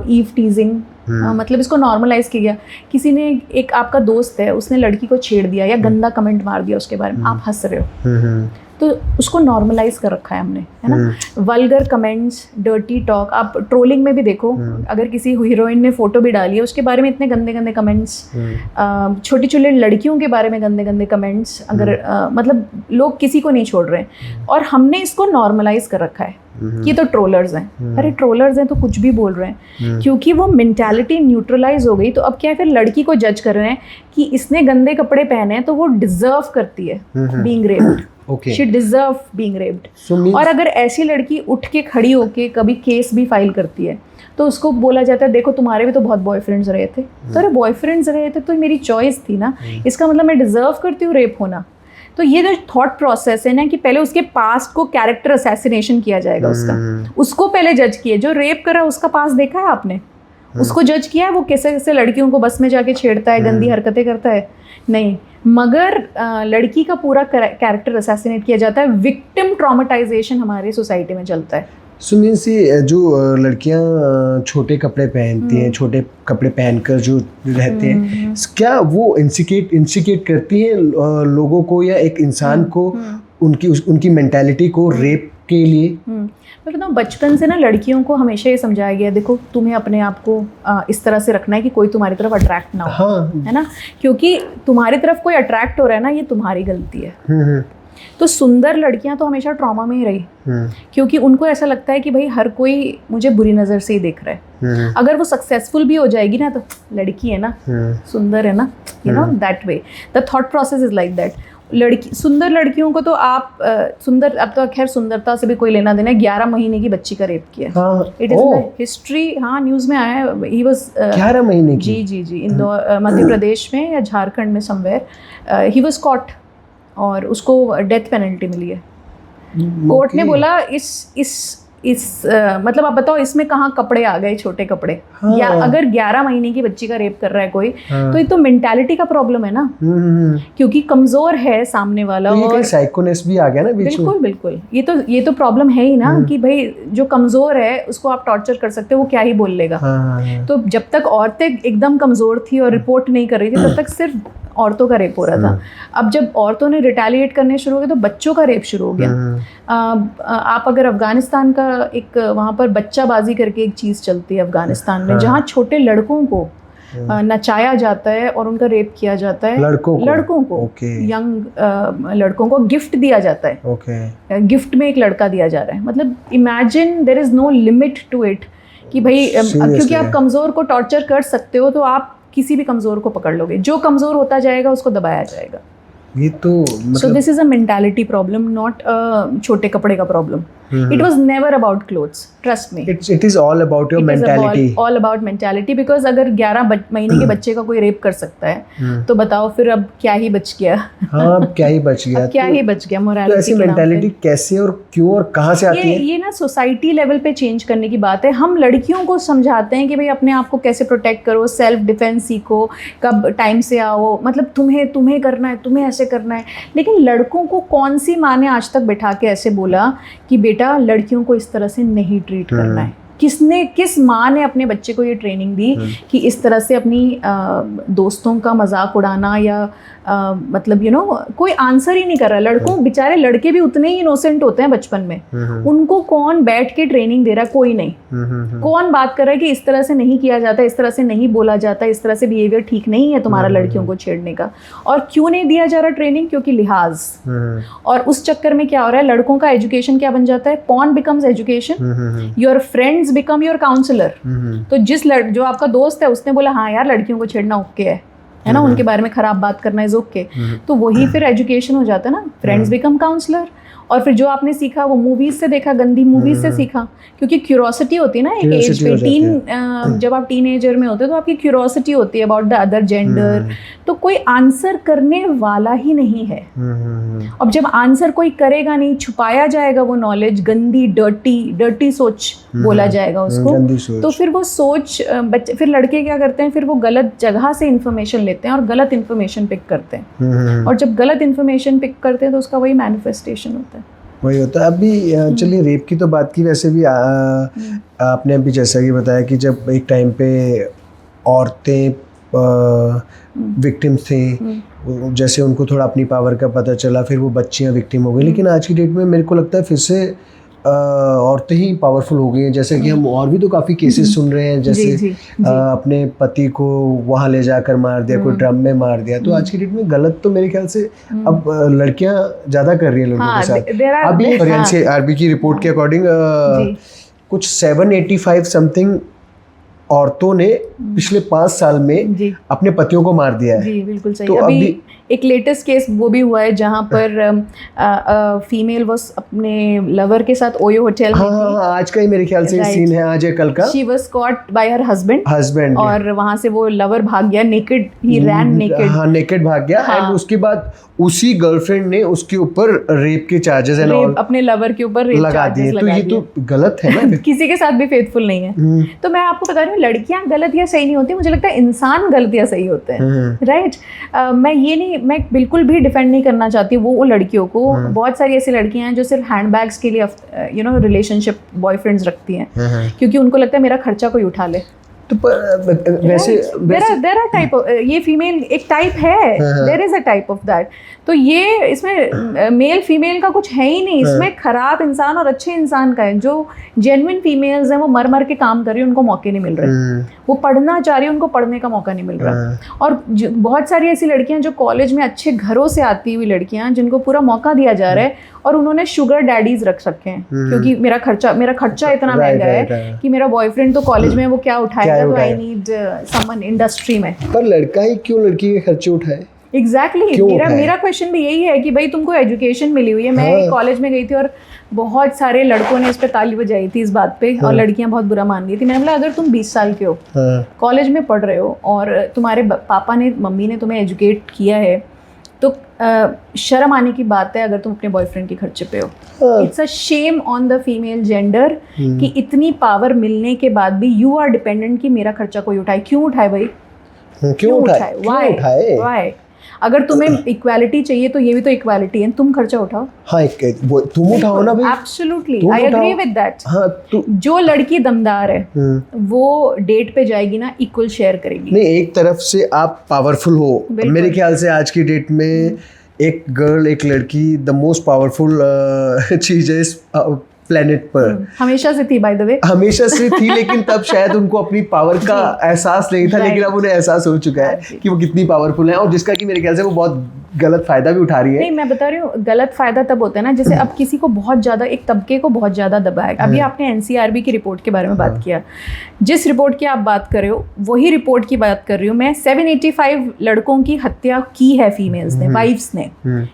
ईव टीजिंग. मतलब इसको नॉर्मलाइज किया गया. किसी ने, एक आपका दोस्त है, उसने लड़की को छेड़ दिया या गंदा कमेंट मार दिया उसके बारे में, आप हंस रहे हो, तो उसको नॉर्मलाइज कर रखा है हमने, है ना. वल्गर कमेंट्स, डर्टी टॉक, आप ट्रोलिंग में भी देखो, अगर किसी हीरोइन ने फोटो भी डाली है उसके बारे में इतने गंदे गंदे कमेंट्स, छोटी छोटी लड़कियों के बारे में गंदे गंदे कमेंट्स, अगर मतलब लोग किसी को नहीं छोड़ रहे हैं, और हमने इसको नॉर्मलाइज कर रखा है कि तो ट्रोलर्स हैं. अरे ट्रोलर्स हैं तो कुछ भी बोल रहे हैं, क्योंकि वो मेंटालिटी न्यूट्रलाइज हो गई. तो अब क्या है, फिर लड़की को जज कर रहे हैं कि इसने गंदे कपड़े पहने हैं तो वो डिजर्व करती है being raped. She deserve being raped. और अगर ऐसी लड़की उठ के खड़ी होके कभी केस भी फाइल करती है तो उसको बोला जाता है देखो तुम्हारे भी तो बहुत बॉयफ्रेंड्स रहे थे. तो अरे बॉयफ्रेंड्स रहे थे तो मेरी चॉइस थी ना, इसका मतलब मैं डिजर्व करती हूँ रेप होना. तो ये जो थॉट प्रोसेस है ना कि पहले उसके पास्ट को कैरेक्टर असैसिनेशन किया जाएगा उसका, उसको पहले जज किया. जो रेप कर रहा है उसका पास्ट देखा है आपने? उसको जज किया है वो कैसे कैसे लड़कियों को बस में जाके छेड़ता है, गंदी हरकतें करता है? नहीं, मगर लड़की का पूरा कैरेक्टर असैसिनेट किया जाता है. विक्टिम ट्रॉमेटाइजेशन हमारी सोसाइटी में चलता है. सुनील सी, जो लड़कियां छोटे कपड़े पहनती हैं, छोटे कपड़े पहनकर जो रहते हैं, क्या वो इंसिकेट करती हैं लोगों को या एक इंसान को, उनकी मेंटालिटी को रेप के लिए? मैं बताऊँ, बचपन से ना लड़कियों को हमेशा ये समझाया गया, देखो तुम्हें अपने आप को इस तरह से रखना है कि कोई तुम्हारी तरफ अट्रैक्ट ना हो। हाँ। है ना, क्योंकि तुम्हारी तरफ कोई अट्रैक्ट हो रहा है ना, ये तुम्हारी गलती है। तो सुंदर लड़कियां तो हमेशा ट्रॉमा में ही रही, क्योंकि उनको ऐसा लगता है कि भाई हर कोई मुझे बुरी नज़र से ही देख रहा है। अगर वो सक्सेसफुल भी हो जाएगी ना, तो लड़की है ना, सुंदर है ना, you know that way the thought process is like that. सुंदर लड़कियों को तो आप सुंदर, अब तो खैर सुंदरता से भी कोई लेना देना, 11 महीने की बच्ची का रेप किया। It is history. हाँ, न्यूज़ में आया है। ही वाज 11 महीने की। जी इंदौर, मध्य प्रदेश में या झारखंड में समवेयर ही वाज कॉट, और उसको डेथ पेनल्टी मिली है। कोर्ट ने बोला इस मतलब आप बताओ इसमें कहाँ कपड़े आ गए, छोटे कपड़े। हाँ। या अगर 11 महीने की बच्ची का रेप कर रहा है कोई, हाँ। तो ये तो मेंटालिटी का प्रॉब्लम है ना, क्योंकि कमजोर है सामने वाला। तो और साइकोनेस भी आ गया ना बीच में। बिल्कुल ये तो प्रॉब्लम है ही ना, कि भाई जो कमजोर है उसको आप टॉर्चर कर सकते हो, वो क्या ही बोल लेगा। हाँ। तो जब तक औरतें एकदम कमजोर थी और रिपोर्ट नहीं कर रही थी, तब तक सिर्फ औरतों का रेप हो रहा था। अब जब औरतों ने रिटेलिएट करने शुरू हो गए, तो बच्चों का रेप शुरू हो गया। आप अगर अफगानिस्तान का एक, वहाँ पर बच्चाबाजी करके एक चीज़ चलती है अफगानिस्तान में, जहाँ छोटे लड़कों को नचाया जाता है और उनका रेप किया जाता है। लड़कों को यंग लड़कों को गिफ्ट दिया जाता है। गिफ्ट में एक लड़का दिया जा रहा है। मतलब imagine, there is no limit to it, कि भाई क्योंकि आप कमज़ोर को टॉर्चर कर सकते हो, तो आप किसी भी कमज़ोर को पकड़ लोगे। जो कमज़ोर होता जाएगा उसको दबाया जाएगा। ये तो मतलब so this is a mentality problem, not छोटे कपड़े का problem. It was never about clothes, trust me. It is all about your mentality. All about mentality, because अगर 11 महीने के बच्चे का कोई रेप कर सकता है, तो बताओ फिर अब क्या ही बच गया। हाँ, अब क्या ही बच गया। क्या ही बच गया मोरालिटी। तो ऐसी मेंटालिटी कैसे और क्यों और कहाँ से आती है? ये ना सोसाइटी लेवल पे चेंज करने की बात है। हम लड़कियों को समझाते हैं कि भाई अपने आप को कैसे प्रोटेक्ट करो, सेल्फ डिफेंस सीखो, कब टाइम से आओ, मतलब तुम्हें करना है, तुम्हें ऐसे करना है। लेकिन लड़कों को कौन सी माँ ने आज तक बैठा के ऐसे बोला कि बेटा लड़कियों को इस तरह से नहीं ट्रीट करना है? किस माँ ने अपने बच्चे को ये ट्रेनिंग दी कि इस तरह से अपनी दोस्तों का मजाक उड़ाना, या मतलब कोई आंसर ही नहीं कर रहा। लड़कों, बेचारे लड़के भी उतने ही इनोसेंट होते हैं बचपन में। उनको कौन बैठ के ट्रेनिंग दे रहा है? कोई नहीं। कौन बात कर रहा है कि इस तरह से नहीं किया जाता, इस तरह से नहीं बोला जाता, इस तरह से बिहेवियर ठीक नहीं है तुम्हारा लड़कियों को छेड़ने का। और क्यों नहीं दिया जा रहा ट्रेनिंग? क्योंकि लिहाज। और उस चक्कर में क्या हो रहा है, लड़कों का एजुकेशन क्या बन जाता है? Porn becomes education, your friends become your counsellor. तो जो आपका दोस्त है उसने बोला हाँ यार लड़कियों को छेड़ना ओके है ना, उनके बारे में खराब बात करना इज ओके, तो वही फिर एजुकेशन हो जाता है ना, फ्रेंड्स बिकम काउंसलर। और फिर जो आपने सीखा वो मूवीज से देखा, गंदी मूवीज से सीखा, क्योंकि क्यूरोसिटी होती है ना एक एज पे। जब आप टीनेजर में होते हो तो आपकी क्यूरोसिटी होती है अबाउट द अदर जेंडर, तो कोई आंसर करने वाला ही नहीं है। अब जब आंसर कोई करेगा नहीं, छुपाया जाएगा वो नॉलेज, गंदी डर्टी सोच बोला जाएगा उसको, तो फिर वो सोच बच्चे, फिर लड़के क्या करते हैं, फिर वो गलत जगह से इन्फॉर्मेशन लेते हैं और गलत इन्फॉर्मेशन पिक करते हैं। और जब गलत इन्फॉर्मेशन पिक करते हैं तो उसका वही मैनिफेस्टेशन होता है। वही होता है। अभी चलिए रेप की तो बात की, वैसे भी आपने अभी जैसा कि बताया कि जब एक टाइम पे औरतें विक्टिम्स थी, जैसे उनको थोड़ा अपनी पावर का पता चला, फिर वो बच्चियां विक्टिम हो गई। लेकिन आज की डेट में मेरे को लगता है फिर से औरतें ही पावरफुल हो गई हैं। जैसे कि हम और भी तो काफ़ी केसेस सुन रहे हैं, जैसे अपने पति को वहाँ ले जाकर मार दिया, कोई ड्रम में मार दिया। तो आज की डेट में गलत तो मेरे ख्याल से अब लड़कियां ज़्यादा कर रही हैं लड़कों के साथ। अभी आरबी की रिपोर्ट के अकॉर्डिंग कुछ 785 समथिंग औरतों ने पिछले 5 साल में अपने पतियों को मार दिया है। जी बिल्कुल सही। तो अभी एक लेटेस्ट केस वो भी हुआ है जहाँ पर फीमेल वो अपने लवर के साथ ओयो होटल में थी। आज का ही मेरे ख्याल से सीन है, आज या कल का। She was caught by her husband और वहाँ से वो लवर भाग गया, नेकेड, ही रैन नेकेड। हाँ, नेकेड भाग गया। एंड उसके बाद उसी गर्लफ्रेंड ने उसके ऊपर रेप के चार्जेस एंड ऑल अपने लवर के ऊपर रेप लगा दिए। तो ये तो गलत है ना। किसी के साथ भी फेथफुल नहीं है। तो मैं आपको बता रही हूँ, लड़कियां गलत या सही नहीं होती, मुझे लगता है इंसान गलत या सही होते हैं। राइट। मैं बिल्कुल भी डिफेंड नहीं करना चाहती वो लड़कियों को। बहुत सारी ऐसी लड़कियां हैं जो सिर्फ हैंडबैग्स के लिए रिलेशनशिप बॉयफ्रेंड्स रखती हैं, क्योंकि उनको लगता है मेरा खर्चा कोई उठा ले। तो वैसे देयर आर टाइप, ये फीमेल एक टाइप है, there is a type of that. तो ये इसमें मेल फीमेल का कुछ है ही नहीं, इसमें खराब इंसान और अच्छे इंसान का है। जो जेन्युइन फीमेल्स हैं वो मर मर के काम कर रही है, उनको मौके नहीं मिल रहे, वो पढ़ना चाह रही है, उनको पढ़ने का मौका नहीं मिल रहा। और बहुत सारी ऐसी लड़कियां जो कॉलेज में अच्छे घरों से आती हुई लड़कियां, जिनको पूरा मौका दिया जा रहा है और उन्होंने शुगर डैडीज रख रखे हैं, क्योंकि मेरा खर्चा इतना महंगा है कि मेरा बॉयफ्रेंड तो कॉलेज में वो क्या उठाएगा, तो आई नीड समवन इंडस्ट्री में। पर लड़का ही क्यों लड़की के खर्चे उठाए? एग्जैक्टली, मेरा क्वेश्चन भी यही है कि भाई तुमको एजुकेशन मिली हुई है। मैं कॉलेज में गई थी और बहुत सारे लड़कों ने इस पे ताली बजाई थी इस बात पे, और लड़कियां बहुत बुरा मान गई थी। मैंने बोला अगर तुम 20 साल के हो, कॉलेज में पढ़ रहे हो और तुम्हारे पापा ने मम्मी ने तुम्हें एजुकेट किया है, तो शर्म आने की बात है अगर तुम अपने बॉयफ्रेंड के खर्चे पे हो। It's a shame on the female gender कि इतनी पावर मिलने के बाद भी यू आर डिपेंडेंट कि मेरा खर्चा कोई उठाए। क्यों उठाए भाई, क्यों उठाए? व्हाई? अगर तुम्हें इक्वालिटी चाहिए तो ये भी तो इक्वालिटी है, तुम खर्चा उठाओ। हाँ, तुम उठाओ ना भाई। Absolutely, I agree with that. हाँ, जो लड़की दमदार है वो डेट पे जाएगी ना, इक्वल शेयर करेगी। नहीं, एक तरफ से आप पावरफुल हो। मेरे ख्याल से आज की डेट में एक गर्ल, एक लड़की द मोस्ट पावरफुल चीज है इस प्लेनेट पर। हमेशा से थी, बाय द वे, हमेशा से थी, लेकिन तब शायद उनको अपनी पावर का एहसास नहीं था, लेकिन अब उन्हें एहसास हो चुका है कि वो कितनी पावरफुल है, और जिसका कि मेरे ख्याल से वो बहुत गलत फायदा भी उठा रही है। नहीं, मैं बता रही हूँ, गलत फायदा तब होता है ना, जैसे अब किसी को बहुत ज्यादा, एक तबके को बहुत ज्यादा दबाया। अभी आपने एनसीआरबी की रिपोर्ट के बारे में बात किया, जिस रिपोर्ट की आप बात कर रहे हो वही रिपोर्ट की बात कर रही हूँ मैं। 785 लड़कों की हत्या की है फीमेल्स ने, वाइफ्स ने,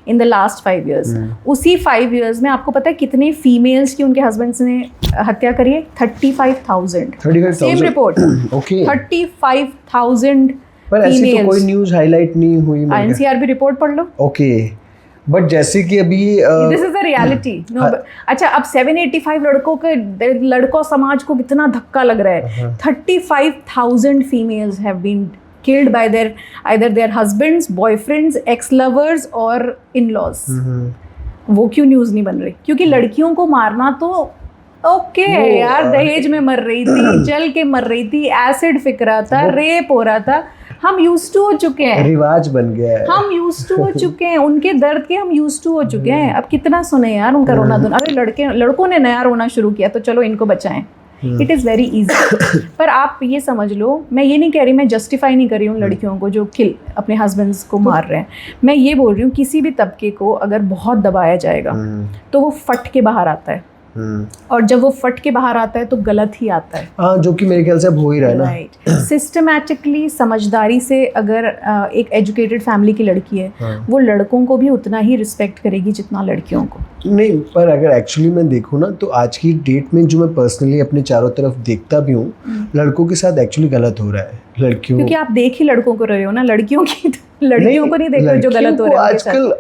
इन द लास्ट 5 years। उसी 5 years में आपको पता है कितने फीमेल्स की उनके हस्बैंड्स ने हत्या करी है? 35,000। Same report, 35,000। पर ऐसी तो कोई न्यूज़ हाईलाइट नहीं हुई। एनसीआरबी रिपोर्ट पढ़ लो। ओके, बट जैसे कि अभी दिस इज द रियलिटी। अच्छा, अब 785 लड़कों समाज को कितना धक्का लग रहा है। 35,000 females have been killed by either their husbands, boyfriends, ex-lovers or in-laws। वो क्यों न्यूज़ नहीं बन रही? क्योंकि लड़कियों को मारना तो ओके यार, दहेज में मर रही थी, जल के मर रही थी, एसिड फिक रहा था, रेप हो रहा था, हम यूज्ड टू हो चुके हैं, रिवाज बन गया है, हम यूज्ड टू हो चुके हैं, उनके दर्द के हम यूज्ड टू हो चुके हैं। अब कितना सुने यार उनका रोना धोना। अरे लड़कों ने नया रोना शुरू किया तो चलो इनको बचाएं। It is very easy. पर आप ये समझ लो, मैं ये नहीं कह रही, मैं जस्टिफाई नहीं कर रही हूँ लड़कियों को जो अपने हस्बैंड्स को मार रहे हैं। मैं ये बोल रही हूँ किसी भी तबके को अगर बहुत दबाया जाएगा तो वो फट के बाहर आता है, और जब वो फट के बाहर आता है तो गलत ही आता है। हाँ, जो कि मेरे ख्याल से अब हो ही रहा है ना। राइट, सिस्टमैटिकली, समझदारी से अगर एक एजुकेटेड फैमिली की लड़की है, वो लड़कों को भी उतना ही रिस्पेक्ट करेगी जितना लड़कियों को। नहीं, पर अगर एक्चुअली मैं देखूँ ना, तो आज की डेट में जो मैं पर्सनली अपने चारों तरफ देखता भी हूँ, लड़कों के साथ एक्चुअली गलत हो रहा है। लड़कियों, क्योंकि आप देख ही लड़कों को रहे हो ना, लड़कियों को नहीं देख रहे जो गलत हो रहा है।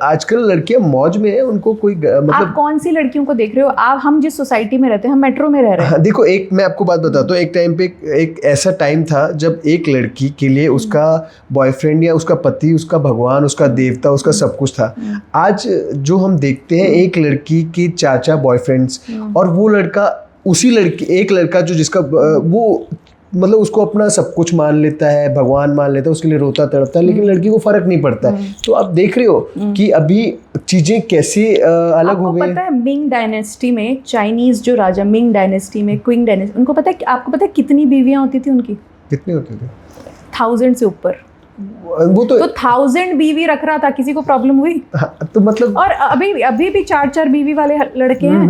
आजकल लड़कियां मौज में है, उनको कोई मतलब। आप कौन सी लड़कियों को देख रहे हो? आप, हम जिस सोसाइटी में रहते हैं, हम मेट्रो में रह रहे हैं। हाँ, देखो, एक मैं आपको बात बताता हूँ। एक टाइम पे एक ऐसा टाइम था जब एक लड़की के लिए उसका बॉयफ्रेंड या उसका पति उसका भगवान, उसका देवता, उसका सब कुछ था। आज जो हम देखते हैं, एक लड़की की चाचा बॉयफ्रेंड्स, और वो लड़का, उसी लड़की, एक लड़का जो जिसका वो मतलब उसको अपना सब कुछ मान लेता है, भगवान मान लेता है, उसके लिए रोता तड़पता है, लेकिन लड़की को फर्क नहीं पड़ता है। तो आप देख रहे हो कि अभी चीजें कैसे अलग हो गई। आपको पता है मिंग डायनेस्टी में, चाइनीज जो राजा, मिंग डायनेस्टी में, क्विंग डायनेस्टी, उनको पता है, आपको पता है कितनी बीवियां होती थी उनकी? कितनी होती थी? 1000 से ऊपर। वो तो 1000 बीवी रख रहा था, किसी को प्रॉब्लम हुई? तो मतलब, और अभी भी 4 बीवी वाले लड़के हैं।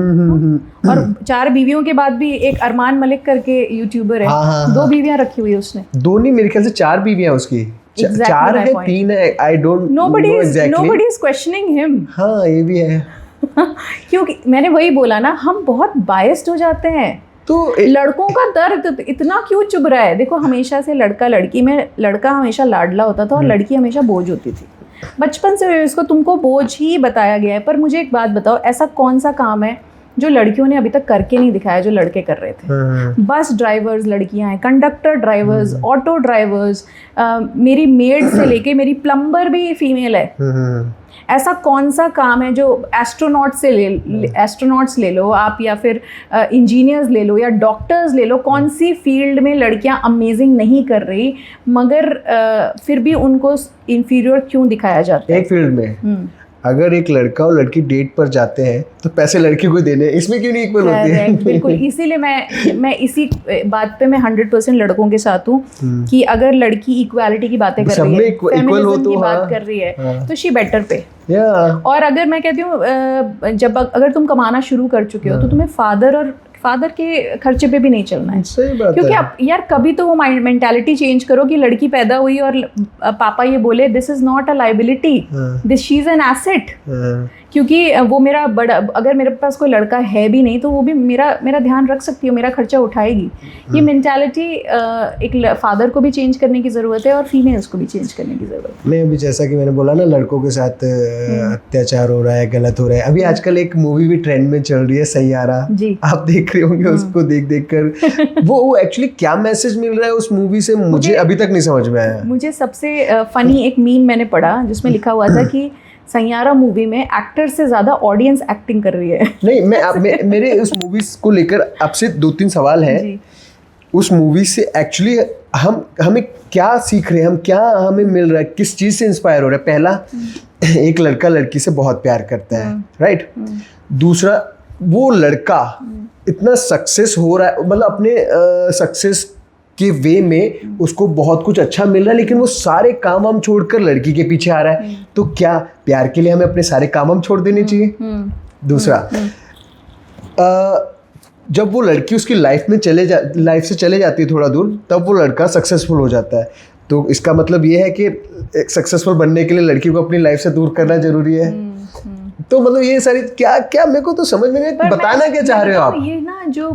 और 4 बीवियों के बाद भी एक अरमान मलिक करके यूट्यूबर है, 2 बीवियां रखी हुई है उसने। 2 नहीं, मेरे ख्याल से 4 बीवियां उसकी। 4 है, 3 है, I don't know exactly. Nobody is questioning him. हाँ, ये भी है। क्योंकि मैंने वही बोला ना, हम बहुत बायस्ड हो जाते हैं। तो लड़कों का दर्द इतना क्यों चुभ रहा है? देखो, हमेशा से लड़का लड़की में, लड़का हमेशा लाडला होता था और लड़की हमेशा बोझ होती थी। बचपन से इसको तुमको बोझ ही बताया गया है। पर मुझे एक बात बताओ, ऐसा कौन सा काम है जो लड़कियों ने अभी तक करके नहीं दिखाया जो लड़के कर रहे थे? बस ड्राइवर्स लड़कियां हैं, कंडक्टर ड्राइवर्स, ऑटो ड्राइवर्स, मेरी मेड से लेके मेरी प्लम्बर भी फीमेल है। ऐसा कौन सा काम है जो एस्ट्रोनॉट्स ले लो आप, या फिर इंजीनियर्स ले लो, या डॉक्टर्स ले लो, कौन सी फील्ड में लड़कियां अमेजिंग नहीं कर रही मगर फिर भी उनको इन्फीरियर क्यों दिखाया जाता है? एक फील्ड में अगर एक लड़का और लड़की डेट पर जाते हैं तो पैसे लड़की को देने, इसमें क्यों नहीं इक्वल होती है? बिल्कुल, इसीलिए मैं इसी बात पे मैं 100% लड़कों के साथ हूँ कि अगर लड़की इक्वालिटी की बातें कर रही है, फेमिनिज्म की बात कर रही है, तो शी बेटर पे। और अगर मैं कहती हूँ जब अगर तुम कमाना शुरू कर चुके हो तो तुम्हें फादर के खर्चे पे भी नहीं चलना है। सही बात क्योंकि है। आप यार कभी तो वो मेंटालिटी चेंज करो कि लड़की पैदा हुई और पापा ये बोले this is not a liability, this she is an asset. क्योंकि वो मेरा बड़ा, अगर मेरे पास कोई लड़का है भी नहीं तो वो भी मेरा ध्यान रख सकती है, मेरा खर्चा उठाएगी। ये मेंटालिटी एक फादर को भी चेंज करने की ज़रूरत है और फीमेल्स को भी चेंज करने की ज़रूरत है। नहीं, अभी जैसा कि मैंने बोला ना, लड़कों के साथ अत्याचार हो रहा है, गलत हो रहा है। अभी आजकल एक मूवी भी ट्रेंड में चल रही है, सैयारा। जी, आप देख रहे होंगे उसको देख कर वो एक्चुअली क्या मैसेज मिल रहा है उस मूवी से, मुझे अभी तक नहीं समझ में आया। मुझे सबसे फनी एक मीम मैंने पढ़ा जिसमें लिखा हुआ था कि सैयारा मूवी में एक्टर से ज्यादा ऑडियंस एक्टिंग कर रही है। नहीं, मेरे उस मूवी को लेकर आपसे 2-3 सवाल हैं। उस मूवी से एक्चुअली हमें क्या सीख रहे हैं, हमें मिल रहा है, किस चीज़ से इंस्पायर हो रहा है? पहला, एक लड़का लड़की से बहुत प्यार करता है, राइट? दूसरा, वो लड़का इतना सक्सेस हो रहा है, मतलब अपने सक्सेस के वे में उसको बहुत कुछ अच्छा मिल रहा है, लेकिन वो सारे काम हम छोड़कर लड़की के पीछे आ रहा है। तो क्या प्यार के लिए हमें अपने सारे काम हम छोड़ देने चाहिए? दूसरा, जब वो लड़की उसकी लाइफ से चले जाती है थोड़ा दूर, तब वो लड़का सक्सेसफुल हो जाता है। तो इसका मतलब ये है कि सक्सेसफुल बनने के लिए लड़की को अपनी लाइफ से दूर करना जरूरी है। तो मतलब ये सारी क्या मेरे को तो समझ में नहीं, बताना क्या चाह रहे हो आप? ये ना जो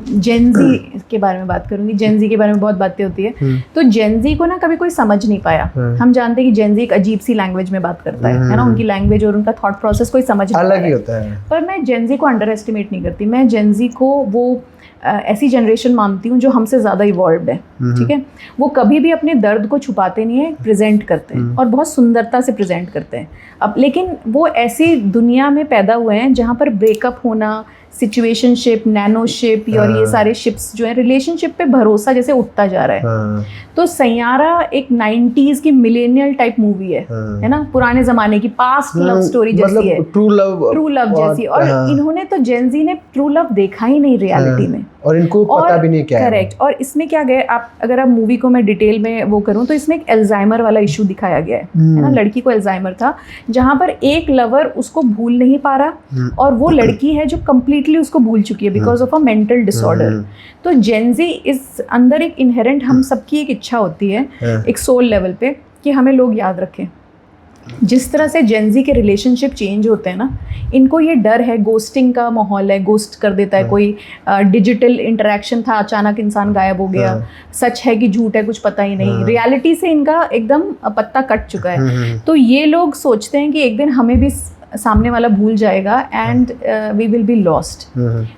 जेनजी के बारे में बात करूंगी, जेनजी के बारे में बहुत बातें होती है। तो जेनजी को ना कभी कोई समझ नहीं पाया। हम जानते हैं कि जेनजी एक अजीब सी लैंग्वेज में बात करता है ना, उनकी लैंग्वेज और उनका थॉट प्रोसेस कोई समझ नहीं अलग ही होता है। पर मैं जेनजी को अंडर एस्टिमेट नहीं करती। मैं जेनजी को वो ऐसी जनरेशन मानती हूँ जो हमसे ज़्यादा इवॉल्व्ड है, ठीक है? वो कभी भी अपने दर्द को छुपाते नहीं है, प्रेजेंट करते हैं और बहुत सुंदरता से प्रेजेंट करते हैं। अब लेकिन वो ऐसी दुनिया में पैदा हुए हैं जहाँ पर ब्रेकअप होना, सिचुएशनशिप, नैनोशिप और ये सारे शिप्स जो है, रिलेशनशिप पे भरोसा जैसे उठता जा रहा है। तो सैयारा एक 90s की मिलेनियल टाइप मूवी है ना, पुराने जमाने की पास्ट लव स्टोरी जैसी है, ट्रू लव जैसी। और इन्होंने तो जेनजी ने ट्रू लव देखा ही नहीं रियलिटी में, और इनको पता भी नहीं क्या है। करेक्ट। और इसमें क्या गया, आप अगर आप मूवी को मैं डिटेल में वो करूँ तो इसमें एक एल्जाइमर वाला इशू दिखाया गया है ना। लड़की को एल्जाइमर था, जहाँ पर एक लवर उसको भूल नहीं पा रहा और वो लड़की है जो कंप्लीटली उसको भूल चुकी है because of a mental disorder. तो जेनजी इस अंदर एक इनहेरेंट, हम सबकी एक इच्छा होती है एक सोल लेवल पे कि हमें लोग याद रखें। जिस तरह से जेनजी के रिलेशनशिप चेंज होते हैं ना, इनको ये डर है, गोस्टिंग का माहौल है, गोस्ट कर देता है कोई। डिजिटल इंटरेक्शन था, अचानक इंसान गायब हो गया, सच है कि झूठ है कुछ पता ही नहीं, रियलिटी से इनका एकदम पत्ता कट चुका है। तो ये लोग सोचते हैं कि एक दिन हमें भी सामने वाला भूल जाएगा and we will be lost.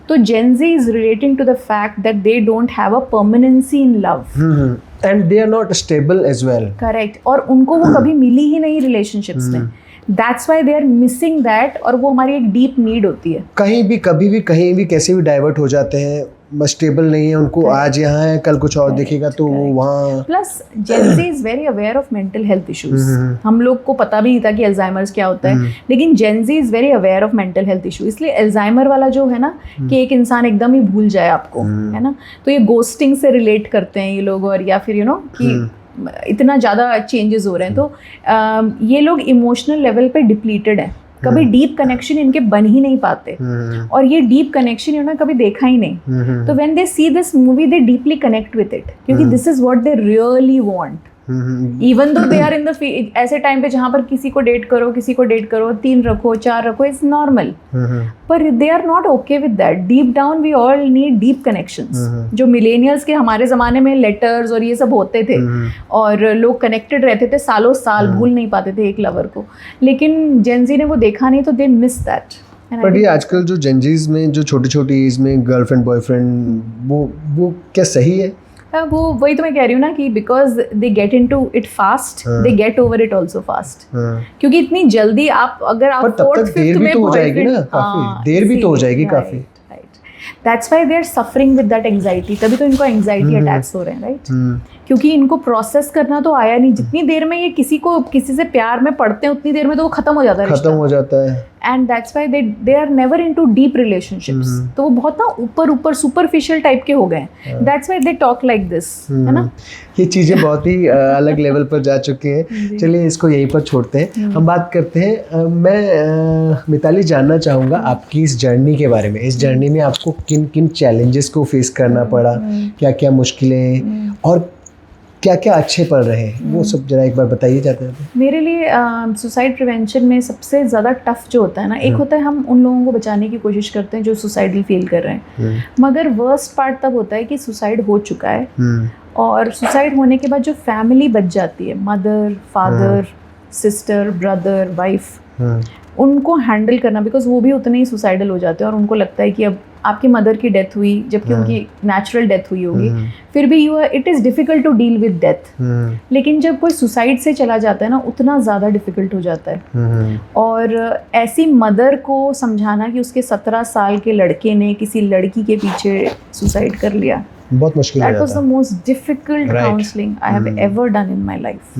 तो Gen Z is relating to the fact that they don't have a permanency in love and they are not stable as well. Correct. और उनको वो कभी मिली ही नहीं रिलेशनशिप्स में, that's why they are missing that. और वो हमारी एक डीप नीड होती है। कहीं भी कभी भी कहीं भी कैसे भी डाइवर्ट हो जाते हैं, स्टेबल नहीं है उनको, आज यहाँ है कल कुछ और दिखेगा तो वहाँ। Plus Gen Z is very aware of mental health issues. हम लोग को पता भी नहीं था कि अल्जाइमर्स क्या होता है, लेकिन Gen Z is very aware of mental health issue. इसलिए अल्जाइमर वाला जो है ना कि एक इंसान एकदम ही भूल जाए आपको, है ना, तो ये गोस्टिंग से रिलेट करते हैं ये लोग। और या फिर कि इतना ज़्यादा चेंजेस हो रहे हैं, तो ये लोग इमोशनल लेवल पे डिप्लीटेड है। कभी डीप कनेक्शन इनके बन ही नहीं पाते, और ये डीप कनेक्शन इन्होंने कभी देखा ही नहीं। तो when they see this movie they deeply connect with it, क्योंकि this is what they really want. Even though they are in the ऐसे टाइम पे जहाँ पर किसी को डेट करो 3 रखो 4 रखो, इट्स नॉर्मल, पर they are not okay with that. Deep down we all need deep connections. जो मिलेनियल्स के हमारे ज़माने में लेटर्स और ये सब होते थे और लोग कनेक्टेड रहते थे सालों साल, भूल नहीं पाते थे एक लवर को, लेकिन जेनजी ने वो देखा नहीं, तो दे मिस दैट। बट ये आजकल जो जेनजीज में जो छोटी एज में गर्लफ्रेंड बॉयफ्रेंड, वो क्या सही है? वो वही तो मैं कह रही हूँ ना कि because they get into it fast, they get over it also fast, क्योंकि इतनी जल्दी आप अगर आप पर तब तक देर भी तो हो जाएगी ना, काफी देर भी तो हो जाएगी काफी। That's why they are suffering with that anxiety, तभी तो इनको एंजाइटी अटैक्स हो रहे हैं, राइट? क्योंकि इनको प्रोसेस करना तो आया नहीं। जितनी देर में ये किसी से प्यार में पड़ते हैं उतनी देर में तो वो खत्म हो जाता है, खत्म हो जाता है। And that's why they are never into deep relationships. तो वो बहुत ना ऊपर सुपरफिशियल टाइप के हो गए। That's why they talk like this, है ना? ये चीज़ें बहुत ही अलग लेवल पर जा चुकी हैं। चलिए इसको यहीं पर छोड़ते हैं, हम बात करते हैं। मैं मिताली जानना चाहूँगा आपकी इस जर्नी के बारे में। इस जर्नी में आपको किन किन चैलेंजेस को फेस करना पड़ा, क्या क्या मुश्किलें और क्या क्या अच्छे पड़ रहे हैं, वो सब जरा एक बार बताइए जाते हैं। मेरे लिए सुसाइड प्रिवेंशन में सबसे ज़्यादा टफ जो होता है ना, एक होता है हम उन लोगों को बचाने की कोशिश करते हैं जो सुसाइडल फील कर रहे हैं, मगर वर्स्ट पार्ट तब होता है कि सुसाइड हो चुका है और सुसाइड होने के बाद जो फैमिली बच जाती है, mother, father, sister, brother, wife, उनको हैंडल करना, बिकॉज वो भी उतने ही सुसाइडल हो जाते हैं और उनको लगता है कि अब आपकी मदर की डेथ हुई जबकि उनकी नेचुरल डेथ हुई होगी, फिर भी it is difficult to deal with death. लेकिन जब कोई सुसाइड से चला जाता है ना, उतना ज़्यादा डिफ़िकल्ट हो जाता है। और ऐसी मदर को समझाना कि उसके 17 साल के लड़के ने किसी लड़की के पीछे सुसाइड कर लिया, बहुत मुश्किल है। That was the most difficult counseling I have ever done in my life.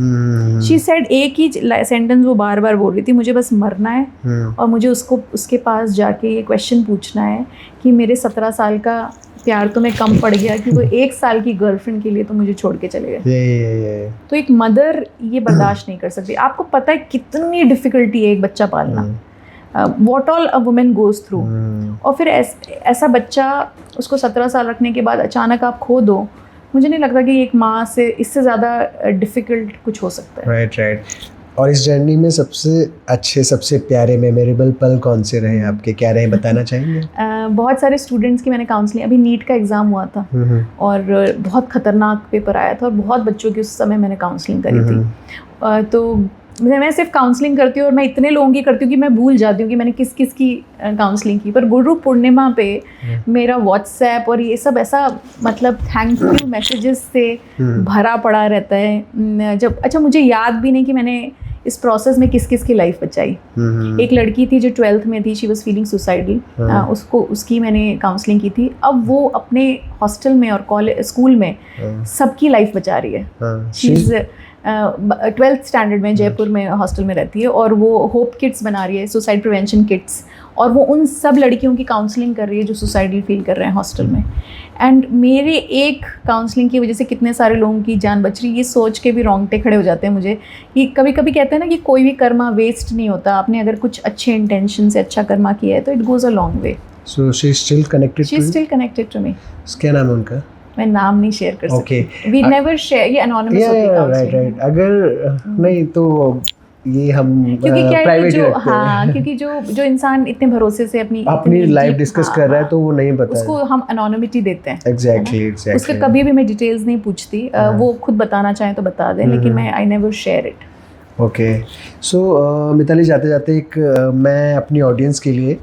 She said एक ही सेंटेंस वो बार बार बोल रही थी, मुझे बस मरना है और मुझे उसके पास जाके ये क्वेश्चन पूछना है कि मेरे 17 साल का प्यार तो मैं कम पड़ गया कि वो 1 साल की गर्लफ्रेंड के लिए तो मुझे छोड़ के चले गए। तो एक मदर ये बर्दाश्त नहीं कर सकती। आपको पता है कितनी डिफिकल्टी है एक बच्चा पालना, what all a women goes through. और फिर ऐसा बच्चा उसको 17 साल रखने के बाद अचानक आप खो दो, मुझे नहीं लगता कि एक माँ से इससे ज़्यादा डिफ़िकल्ट कुछ हो सकता है। राइट। और इस जर्नी में सबसे अच्छे, सबसे प्यारे मेमोरेबल पल कौन से रहे आपके, क्या रहे, बताना चाहेंगे? बहुत सारे स्टूडेंट्स की मैंने काउंसलिंग, अभी नीट का एग्ज़ाम हुआ था और बहुत ख़तरनाक पेपर आया था और बहुत बच्चों की उस समय मैंने काउंसलिंग करी थी। तो मैं सिर्फ काउंसलिंग करती हूँ और मैं इतने लोगों की करती हूँ कि मैं भूल जाती हूँ कि मैंने किस किस की काउंसलिंग की। पर गुरु पूर्णिमा पे मेरा व्हाट्सएप और ये सब ऐसा मतलब थैंक यू मैसेजेस से भरा पड़ा रहता है। जब अच्छा मुझे याद भी नहीं कि मैंने इस प्रोसेस में किस किस की लाइफ बचाई। एक लड़की थी जो 12th में थी, शी वाज फीलिंग सुसाइडल, उसकी मैंने काउंसलिंग की थी। अब वो अपने हॉस्टल में और कॉलेज स्कूल में सबकी लाइफ बचा रही है। शी इज़ 12th स्टैंडर्ड में जयपुर में हॉस्टल में रहती है और वो होप किट्स बना रही है, सुसाइड प्रिवेंशन किट्स, और वो उन सब लड़कियों की काउंसलिंग कर रही है जो सुसाइडल फील कर रहे हैं हॉस्टल में। एंड मेरे एक काउंसलिंग की वजह से कितने सारे लोगों की जान बच रही है, ये सोच के भी रोंगटे खड़े हो जाते हैं मुझे कि कभी कभी कहते हैं ना कि कोई भी कर्मा वेस्ट नहीं होता। आपने अगर कुछ अच्छे इंटेंशन से अच्छा कर्मा किया है तो it goes a long way. So she is still connected to me. क्या नाम है उनका? मैं नाम नहीं शेयर कर सकती। वी नेवर शेयर, ये एनोनिमस होती है काउंसलिंग। राइट। अगर नहीं तो ये हम क्योंकि क्या प्राइवेट है कि हाँ, क्योंकि जो इंसान इतने भरोसे से अपनी लाइफ डिस्कस कर रहा है तो वो नहीं पता, उसको हम एनोनिमिटी देते हैं। एग्जैक्टली। उसके कभी भी मैं डिटेल्स नहीं पूछती, वो खुद बताना चाहें तो बता दें, लेकिन मैं I never share it. Okay. So Mitali, जाते जाते एक मैं अपनी ऑडियंस के लिए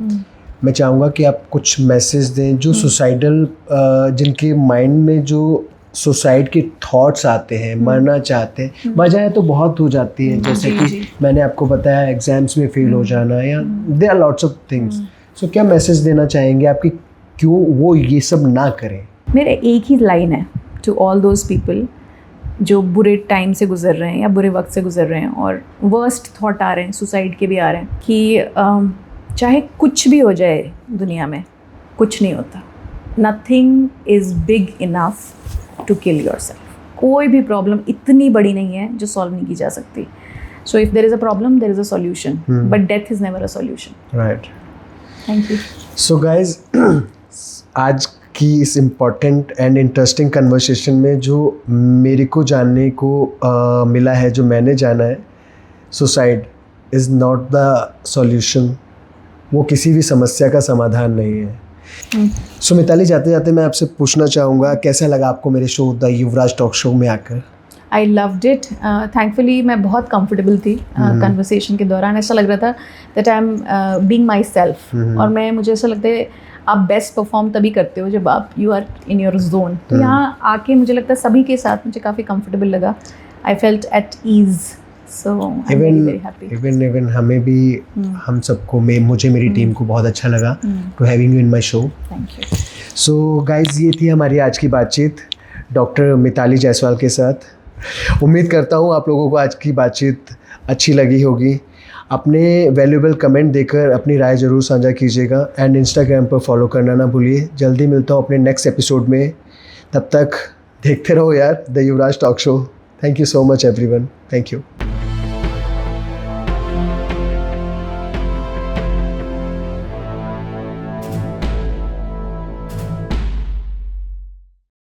मैं चाहूँगा कि आप कुछ मैसेज दें जो सुसाइडल, जिनके माइंड में जो सुसाइड के थॉट्स आते हैं, मरना चाहते हैं, वजह तो बहुत हो जाती है, जैसे कि मैंने आपको बताया एग्जाम्स में फेल हो जाना, या there are lots of things. So क्या मैसेज देना चाहेंगे आपकी, क्यों वो ये सब ना करें? मेरे एक ही लाइन है टू ऑल दोज पीपल जो बुरे टाइम से गुजर रहे हैं या बुरे वक्त से गुजर रहे हैं और वर्स्ट थॉट आ रहे हैं, सुसाइड के भी आ रहे हैं, कि चाहे कुछ भी हो जाए दुनिया में, कुछ नहीं होता। Nothing is big enough to kill yourself. कोई भी प्रॉब्लम इतनी बड़ी नहीं है जो सॉल्व नहीं की जा सकती। So if there is a problem there is a solution, but death is never a solution. Right. Thank you. So guys, आज की इस इम्पॉर्टेंट एंड इंटरेस्टिंग कन्वर्सेशन में जो मेरे को जानने को मिला है, जो मैंने जाना है, suicide is not the solution. वो किसी भी समस्या का समाधान नहीं है। सो मिताली, जाते जाते मैं आपसे पूछना चाहूँगा, कैसा लगा आपको मेरे show the Yuvraj talk show में आकर? I loved it. थैंकफुली मैं बहुत कंफर्टेबल थी कन्वर्सेशन के दौरान। ऐसा लग रहा था that I am being my self, और मुझे ऐसा लगता है आप बेस्ट परफॉर्म तभी करते हो जब आप you are in your zone. तो यहाँ आके मुझे लगता है सभी के साथ मुझे काफ़ी कंफर्टेबल लगा। I felt at ease, so I am very happy. Even हमें भी हम सबको मुझे मेरी टीम को बहुत अच्छा लगा to having you in my show. Thank you. So guys, ये थी हमारी आज की बातचीत डॉक्टर मिताली जायसवाल के साथ। उम्मीद करता हूँ आप लोगों को आज की बातचीत अच्छी लगी होगी। अपने वैल्यूएबल कमेंट देकर अपनी राय ज़रूर साझा कीजिएगा एंड इंस्टाग्राम पर फॉलो करना ना भूलिए। जल्दी मिलता हूँ अपने नेक्स्ट एपिसोड में, तब तक देखते रहो यार the Yuvraj talk show. Thank you so much everyone, thank you.